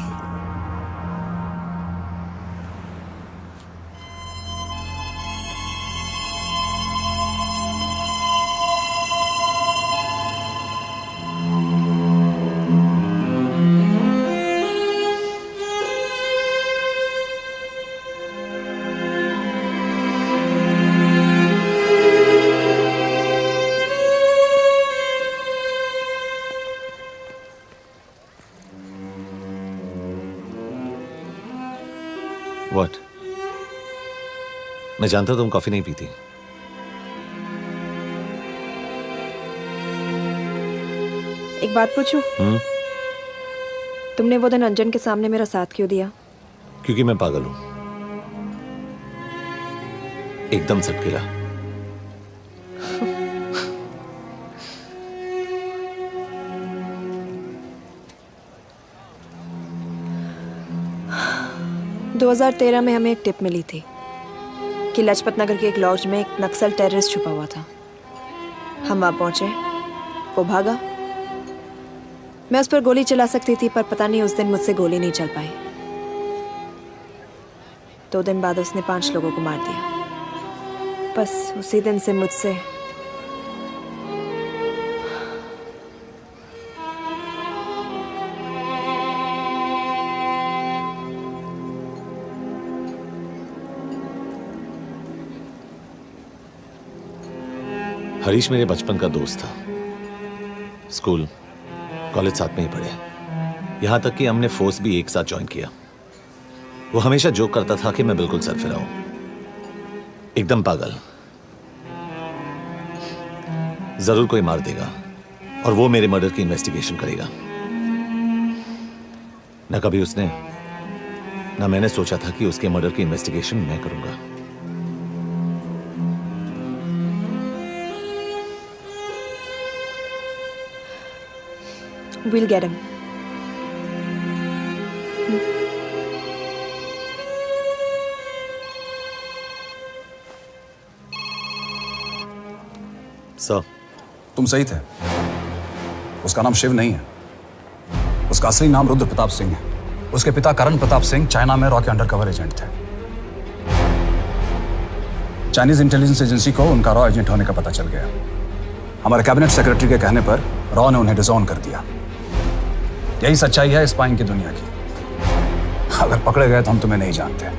मैं जानता हूं तुम कॉफी नहीं पीती। एक बात पूछूं? तुमने वो दिन अंजन के सामने मेरा साथ क्यों दिया? क्योंकि मैं पागल हूं, एकदम सटकेला। – 2013 में हमें एक टिप मिली थी कि लाजपत नगर के एक लॉज में एक नक्सल टेररिस्ट छुपा हुआ था। हम वहां पहुंचे, वो भागा। मैं उस पर गोली चला सकती थी, पर पता नहीं उस दिन मुझसे गोली नहीं चल पाई। 2 दिन बाद उसने 5 लोगों को मार दिया। बस उसी दिन से मुझसे हरीश मेरे बचपन का दोस्त था। स्कूल कॉलेज साथ में ही पढ़े, यहां तक कि हमने फोर्स भी एक साथ ज्वाइन किया। वो हमेशा जोक करता था कि मैं बिल्कुल सरफिरा हूं, एकदम पागल। जरूर कोई मार देगा और वो मेरे मर्डर की इन्वेस्टिगेशन करेगा। ना कभी उसने, ना मैंने सोचा था कि उसके मर्डर की इन्वेस्टिगेशन मैं करूंगा। We'll get him. सर, तुम सही थे। उसका नाम शिव नहीं है, उसका असली नाम रुद्र प्रताप सिंह है। उसके पिता करण प्रताप सिंह चाइना में रॉ के अंडरकवर एजेंट थे। चाइनीज इंटेलिजेंस एजेंसी को उनका रॉ एजेंट होने का पता चल गया। हमारे कैबिनेट सेक्रेटरी के कहने पर रॉ ने उन्हें डिसऑन कर दिया। यही सच्चाई है स्पाइंग की दुनिया की। अगर पकड़े गए तो हम तुम्हें नहीं जानते,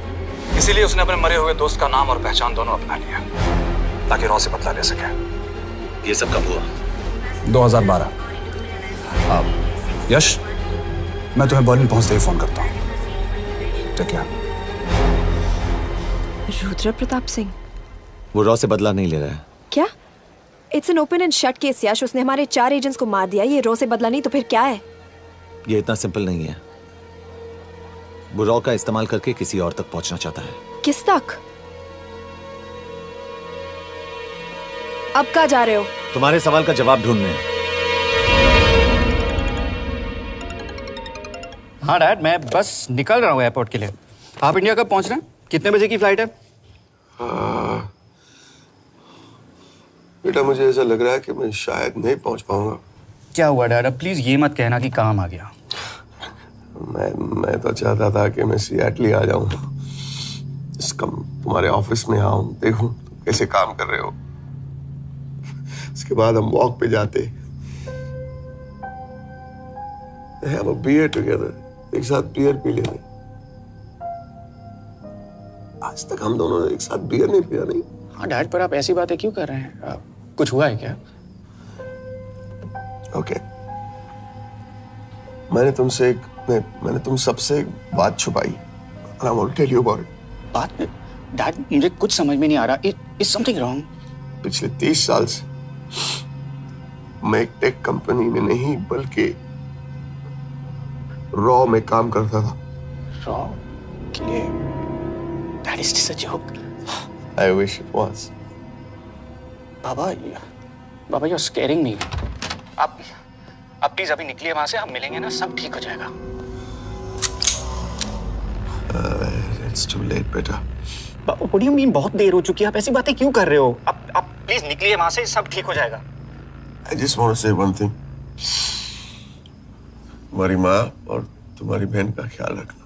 इसीलिए उसने अपने मरे हुए दोस्त का नाम और पहचान दोनों अपना लिया ताकि रॉ से बदला ले सके। ये सब कब हुआ? 2012। अब यश, मैं तुम्हें बर्लिन पहुंचते ही फोन करता हूँ। ठीक है? रुद्र प्रताप सिंह वो रॉ से बदला नहीं ले रहा है। क्या? It's an open and shut case Yash. उसने हमारे 4 एजेंट्स को मार दिया। ये रॉ से बदला नहीं तो फिर क्या है? ये इतना सिंपल नहीं है। वो रॉ का इस्तेमाल करके किसी और तक पहुंचना चाहता है। किस तक? अब कहाँ जा रहे हो? तुम्हारे सवाल का जवाब ढूंढने। हाँ डैड, मैं बस निकल रहा हूँ एयरपोर्ट के लिए। आप इंडिया कब पहुंच रहे हैं? कितने बजे की फ्लाइट है? बेटा, मुझे ऐसा लग रहा है कि मैं शायद नहीं पहुंच पाऊंगा। क्या हुआ डैड? अब प्लीज ये मत कहना कि काम आ गया। मैं तो चाहता था कि मैं सियाटल आ जाऊं, तुम्हारे ऑफिस में आऊं, देखूं तुम कैसे काम कर रहे हो। उसके बाद हम वॉक पे जाते, have a beer together, एक साथ बियर पी लेते। आज तक हम दोनों एक साथ बियर नहीं पिया। नहीं? हाँ डैड, पर आप ऐसी बातें क्यों कर रहे हैं? कुछ हुआ है क्या? ओके, मैंने तुम सबसे एक बात छुपाई। And I want to tell you about it. बात में डैड, मुझे कुछ समझ में नहीं आ रहा। Is something wrong? पिछले 30 साल से मैं एक टेक कंपनी में नहीं बल्कि रॉ में काम करता था। रॉ के लिए? That is just a joke. I wish it was. Baba you're scaring me. आप प्लीज अभी निकलिए वहां से, आप मिलेंगे ना, सब ठीक हो जाएगा। It's too late, बेटा। What do you mean बहुत देर हो चुकी है? आप ऐसी बातें क्यों कर रहे हो? आप प्लीज निकलिए वहां से, सब ठीक हो जाएगा। I just want to say one thing. तुम्हारी माँ और तुम्हारी बहन का ख्याल रखना।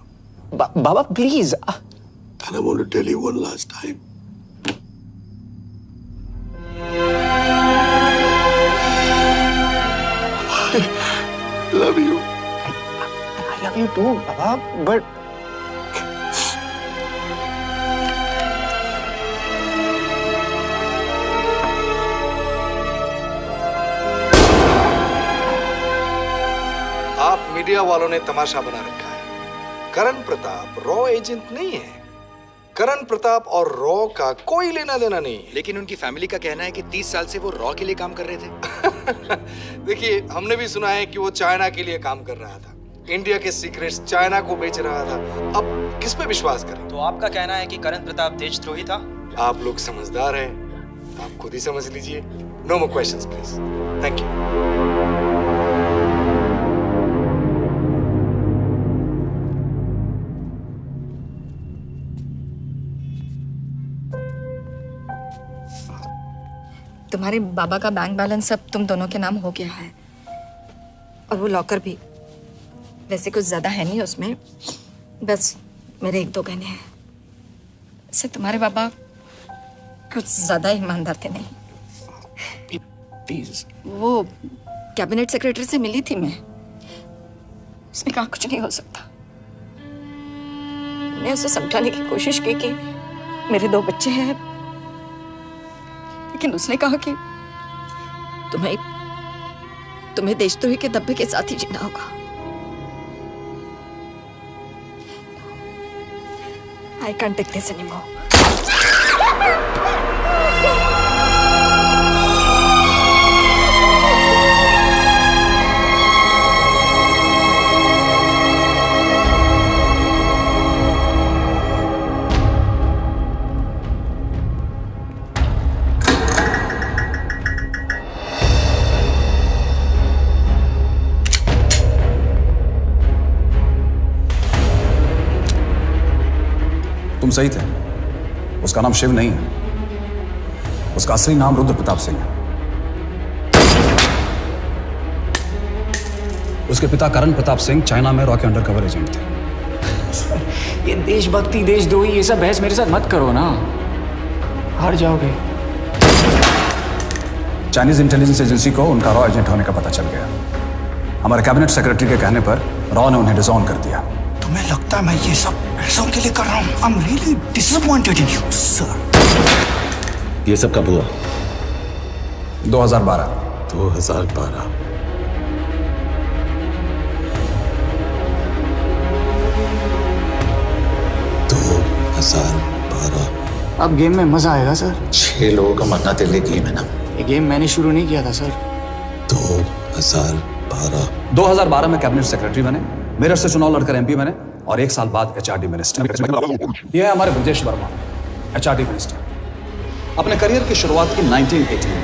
बाबा please. And I want to tell you one last time. I love you. I love you too, Baba, but आप मीडिया वालों ने तमाशा बना रखा है। करण प्रताप रॉ एजेंट नहीं है। करण प्रताप और रॉ का कोई लेना देना नहीं है। लेकिन उनकी फैमिली का कहना है कि 30 साल से वो रॉ के लिए काम कर रहे थे। देखिए, हमने भी सुना है कि वो चाइना के लिए काम कर रहा था, इंडिया के सीक्रेट्स चाइना को बेच रहा था। अब किस पे विश्वास करें? तो आपका कहना है कि करण प्रताप देशद्रोही था? आप लोग समझदार हैं, आप खुद ही समझ लीजिए। No more questions please. Thank you. तुम्हारे बाबा का बैंक बैलेंस अब तुम दोनों के नाम हो गया है, और वो लॉकर भी। वैसे कुछ ज्यादा है नहीं उसमें, बस मेरे 1-2 गहने हैं। वैसे तुम्हारे बाबा कुछ ज्यादा ईमानदार थे नहीं। प्लीज। वो कैबिनेट सेक्रेटरी से मिली थी मैं, उसने कहा कुछ नहीं हो सकता। मैं उसे समझाने की कोशिश की कि मेरे 2 बच्चे हैं, लेकिन उसने कहा कि तुम्हें देशद्रोही के धब्बे के साथ ही जीना होगा। I can't take this anymore. तुम सही थे, उसका नाम शिव नहीं है, उसका असली नाम रुद्र प्रताप सिंह है। उसके पिता करण प्रताप सिंह चाइना में रॉ के अंडरकवर एजेंट थे। ये देशभक्ति देशद्रोही ये सब बहस मेरे साथ मत करो ना, हार जाओगे। चाइनीज इंटेलिजेंस एजेंसी को उनका रॉ एजेंट होने का पता चल गया। हमारे कैबिनेट सेक्रेटरी के कहने पर रॉ ने उन्हें डिसऑन कर दिया। तुम्हें लगता है मैं ये सब पैसों के लिए कर रहा हूँ? I'm really disappointed in you, sir. ये सब कब हुआ? 2012। 2012। अब गेम में मजा आएगा सर। 6 लोगों का मरना तेरे लिए गेम है ना? ये गेम मैंने शुरू नहीं किया था सर। 2012 में कैबिनेट सेक्रेटरी बने, मेरठ से चुनाव लड़कर एमपी बने, और 1 साल बाद एचआरडी मिनिस्टर। यह है हमारे ब्रजेश वर्मा, एचआरडी मिनिस्टर। अपने करियर की शुरुआत की 1980 में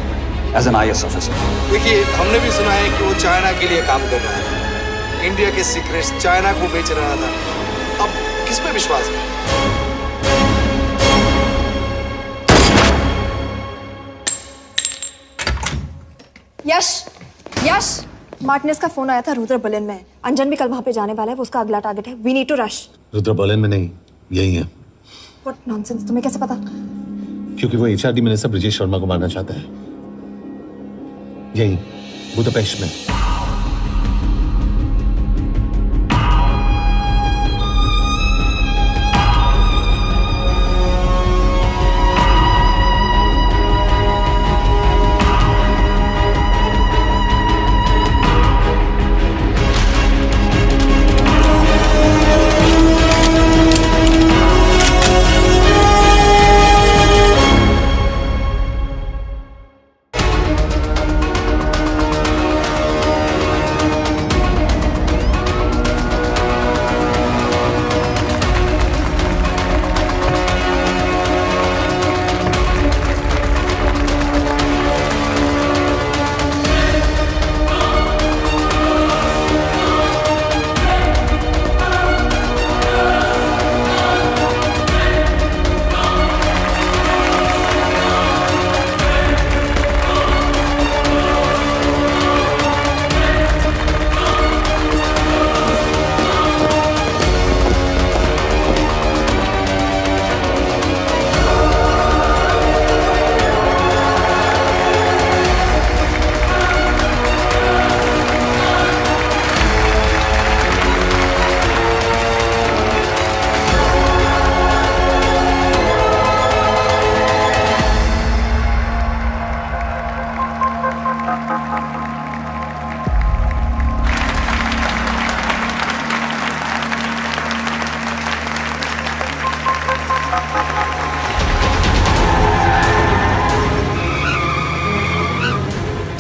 एज एन आईएएस ऑफिसर। देखिए, हमने भी सुना है कि वो चाइना के लिए काम कर रहा है, इंडिया के सीक्रेट्स चाइना को बेच रहा था। अब किस पे विश्वास है? यश, मार्टिनेज का फोन आया था, रुद्र बर्लिन में। अंजन भी कल वहां पे जाने वाला है, वो उसका अगला टारगेट है। We need to rush. Rudra Berlin में नहीं, यही है। व्हाट नॉनसेंस, तुम्हें कैसे पता? क्योंकि वो एचआरडी मिनिस्टर ब्रजेश शर्मा को मारना चाहता है, यही बुदापेस्ट में।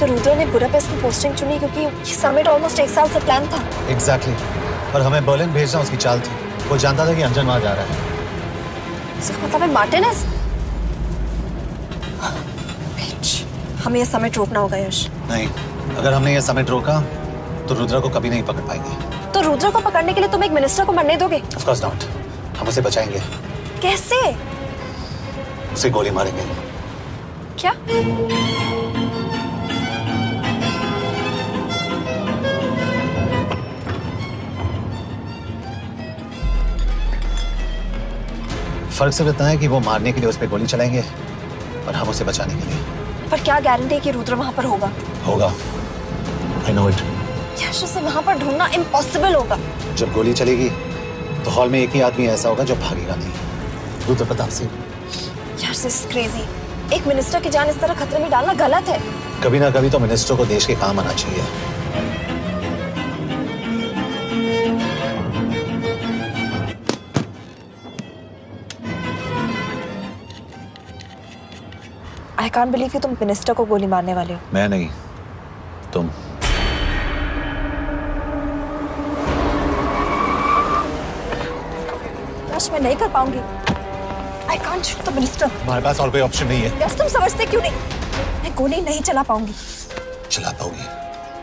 तो रुद्र ने बुडापेस्ट की पोस्टिंग चुनी क्योंकि ये समिट ऑलमोस्ट 1 साल से प्लान था। एग्जैक्टली और हमें बर्लिन भेजना उसकी चाल थी। वो जानता था कि अंजन वहां जा रहा है। इसका मतलब है मार्टिनेज। हमें ये समिट रोकना होगा यश। नहीं, अगर हमने ये समिट रोका तो रुद्रा को कभी नहीं पकड़ पाएंगे। तो रुद्र को पकड़ने के लिए तुम एक मिनिस्टर को मरने दोगे? Of course not. हम उसे बचाएंगे। कैसे? उसे गोली मारेंगे। क्या? फर्क सिर्फ इतना है कि वो मारने के लिए उस पर गोली चलाएंगे और हम उसे बचाने के लिए। पर क्या गारंटी है कि रुद्र वहां पर होगा? होगा। I know it. यश, उसे वहां पर ढूंढना इम्पॉसिबल होगा। जब गोली चलेगी तो हॉल में एक ही आदमी ऐसा होगा जो भागेगा नहीं। रुद्र प्रताप सिंह। यश, दिस इज क्रेजी। एक मिनिस्टर की जान इस तरह खतरे में डालना गलत है। कभी ना कभी तो मिनिस्टर को देश के काम आना चाहिए। I can't believe कि तुम मिनिस्टर को गोली मारने वाले हो। मैं नहीं, तुम। यश, मैं नहीं कर पाऊंगी। I can't shoot the minister। हमारे पास और कोई ऑप्शन नहीं है। यश, तुम समझते क्यों नहीं? मैं गोली नहीं चला पाऊंगी। चला पाओगी।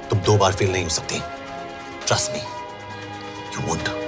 तुम 2 बार फेल नहीं हो सकती। Trust me, you won't।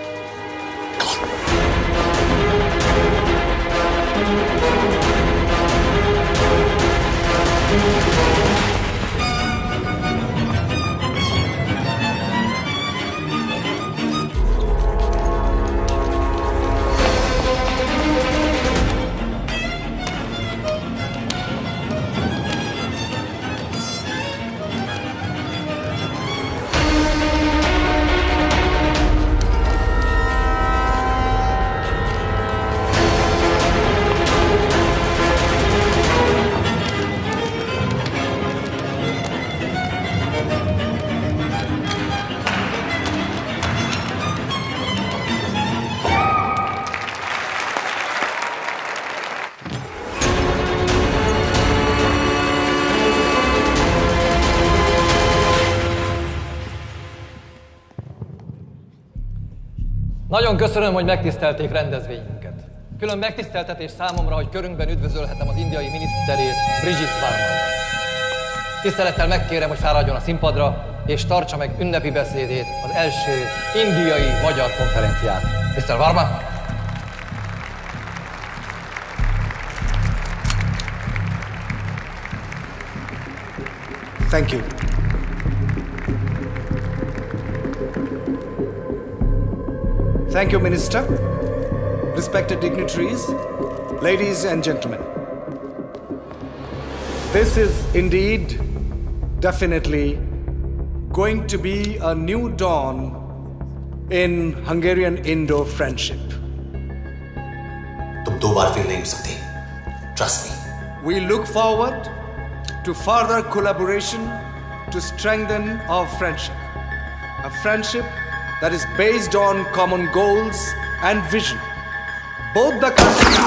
Nagyon köszönöm, hogy megtisztelték rendezvényünket. Külön megtiszteltetés számomra, hogy körünkben üdvözölhetem az indiai miniszterét, Brigitte Varma. Tisztelettel megkérem, hogy fáradjon a színpadra, és tartsa meg ünnepi beszédét az első indiai-magyar konferenciát. Mr. Varma? Thank you. Thank you, Minister. Respected dignitaries, ladies and gentlemen. This is indeed, definitely, going to be a new dawn in Hungarian-Indo friendship. तुम 2 बार fail नहीं हो सकती। Trust me. We look forward to further collaboration to strengthen our friendship. A friendship that is based on common goals and vision. Both the countries...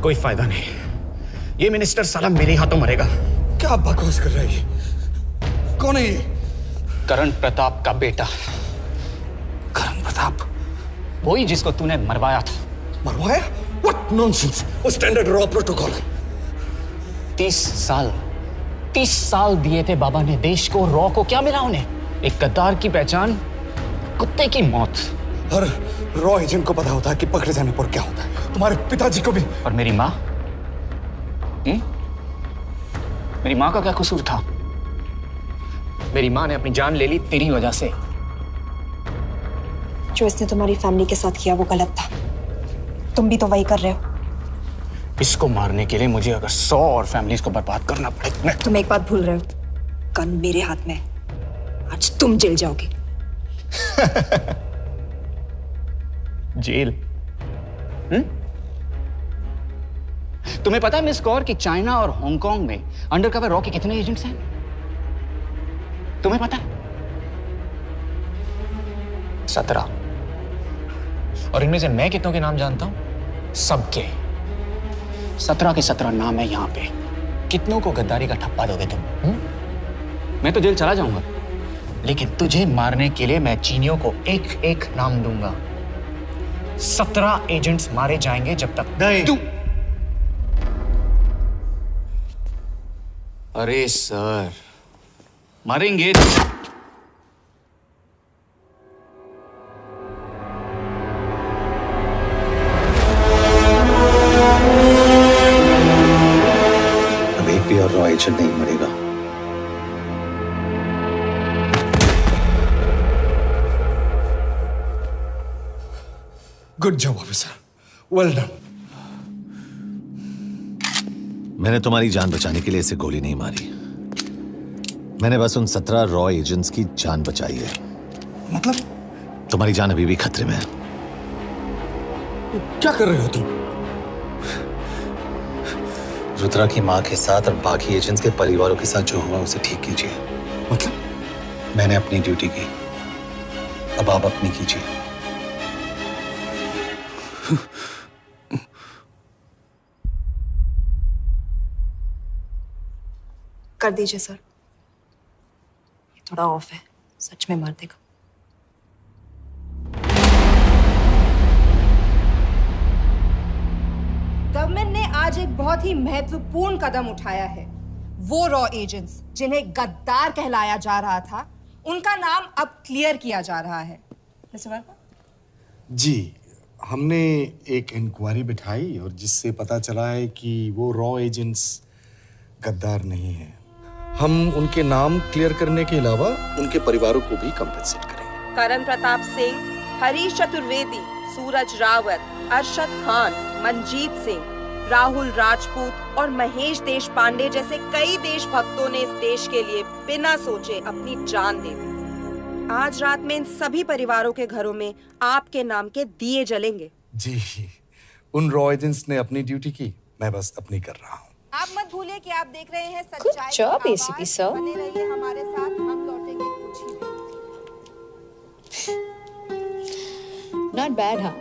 कोई फायदा नहीं, ये minister साला मेरे हाथों मरेगा। क्या बकवास कर रहा है ये? कौन है ये? करण प्रताप का बेटा। करण प्रताप? वही जिसको तूने मरवाया था। मरवाया? What nonsense! वो स्टैंडर्ड रॉ प्रोटोकॉल है। 30 साल दिए थे बाबा ने देश को, रॉ को क्या मिला उन्हें? एक गद्दार की पहचान, कुत्ते की मौत। हर रॉ एजेंट को पता होता है कि पकड़े जाने पर क्या होता है। तुम्हारे पिताजी को भी। और मेरी माँ? मेरी माँ का क्या कसूर था? मेरी माँ ने अपनी जान ले ली तेरी वजह से। जो इसने तुम्हारी फैमिली के साथ किया वो गलत था। तुम भी तो वही कर रहे हो। इसको मारने के लिए मुझे अगर 100 और फैमिलीज को बर्बाद करना पड़े। तुम एक बात भूल रहे हो, गन मेरे हाथ में। आज तुम जेल जाओगे। जेल? तुम्हें पता है मिस कौर कि चाइना और हांगकांग में अंडरकवर रॉ के कितने एजेंट्स हैं? तुम्हें पता है? 17। और इनमें से मैं कितनों के नाम जानता हूं? सबके। 17 के 17 नाम है यहां पे। कितनों को गद्दारी का ठप्पा दोगे तुम? मैं तो जेल चला जाऊंगा, लेकिन तुझे मारने के लिए मैं चीनियों को एक एक नाम दूंगा। 17 एजेंट्स मारे जाएंगे जब तक नहीं। तू। अरे सर, मारेंगे। अब एक भी और रॉ एजेंट नहीं मरेगा। Good job officer, well done. मैंने तुम्हारी जान बचाने के लिए इसे गोली नहीं मारी। मैंने बस उन 17 रॉ एजेंट्स की जान बचाई है। मतलब? तुम्हारी जान अभी भी खतरे में है। क्या कर रहे हो तुम? रुद्रा की मां के साथ और बाकी एजेंट्स के परिवारों के साथ जो हुआ उसे ठीक कीजिए। मतलब? मैंने अपनी ड्यूटी की, अब आप अपनी कीजिए। कर दीजिए सर, ये थोड़ा ऑफ है, सच में मार देगा। गवर्नमेंट ने आज एक बहुत ही महत्वपूर्ण कदम उठाया है। वो रॉ एजेंट्स जिन्हें गद्दार कहलाया जा रहा था, उनका नाम अब क्लियर किया जा रहा है। मिस्टर वर्मा? जी, हमने एक इंक्वायरी बिठाई और जिससे पता चला है कि वो रॉ एजेंट्स गद्दार नहीं हैं। हम उनके नाम क्लियर करने के अलावा उनके परिवारों को भी कंपेंसेट करेंगे। करण प्रताप सिंह, हरीश चतुर्वेदी, सूरज रावत, अरशद खान, मनजीत सिंह, राहुल राजपूत और महेश देशपांडे जैसे कई देशभक्तों ने इस देश के लिए बिना सोचे अपनी जान दे दी। आज रात में इन सभी परिवारों के घरों में आपके नाम के दिए जलेंगे। जी, उन रॉ एजेंट्स ने अपनी ड्यूटी की, मैं बस अपनी कर रहा हूँ। आप मत भूलिए कि आप देख रहे हैं सच्चाई Good job, ACP sir. बने रहिए हमारे साथ, हम लौटेंगे कुछ ही देर। Not bad. हाँ,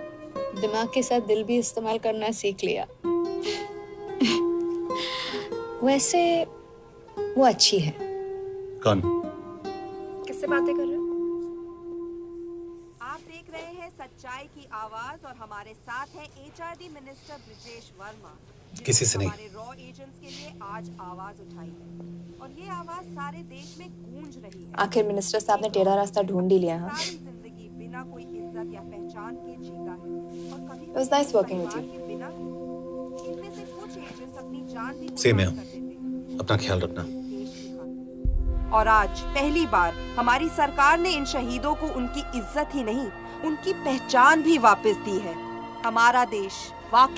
दिमाग के साथ दिल भी इस्तेमाल करना सीख लिया। वैसे वो अच्छी है। कौन? किससे बातें कर रहे हो? आप देख रहे हैं सच्चाई की आवाज और हमारे साथ है एचआरडी मिनिस्टर ब्रिजेश वर्मा। किसी से नहीं। हमारे रॉ एजेंट्स के लिए आज आवाज उठाई है और ये आवाज सारे देश में गूंज रही है। आखिर मिनिस्टर साहब ने टेढ़ा रास्ता ढूंढ ही लिया। हाँ, सारी जिंदगी बिना कोई इज्जत या पहचान के जीता है और कभी It was nice working with you. इनमें से कुछ एजेंट्स अपनी जान भी सेम है। अपना ख्याल रखना। और आज पहली बार हमारी सरकार ने इन शहीदों को उनकी इज्जत ही नहीं, उनकी पहचान भी वापस दी है। हमारा देश वाकई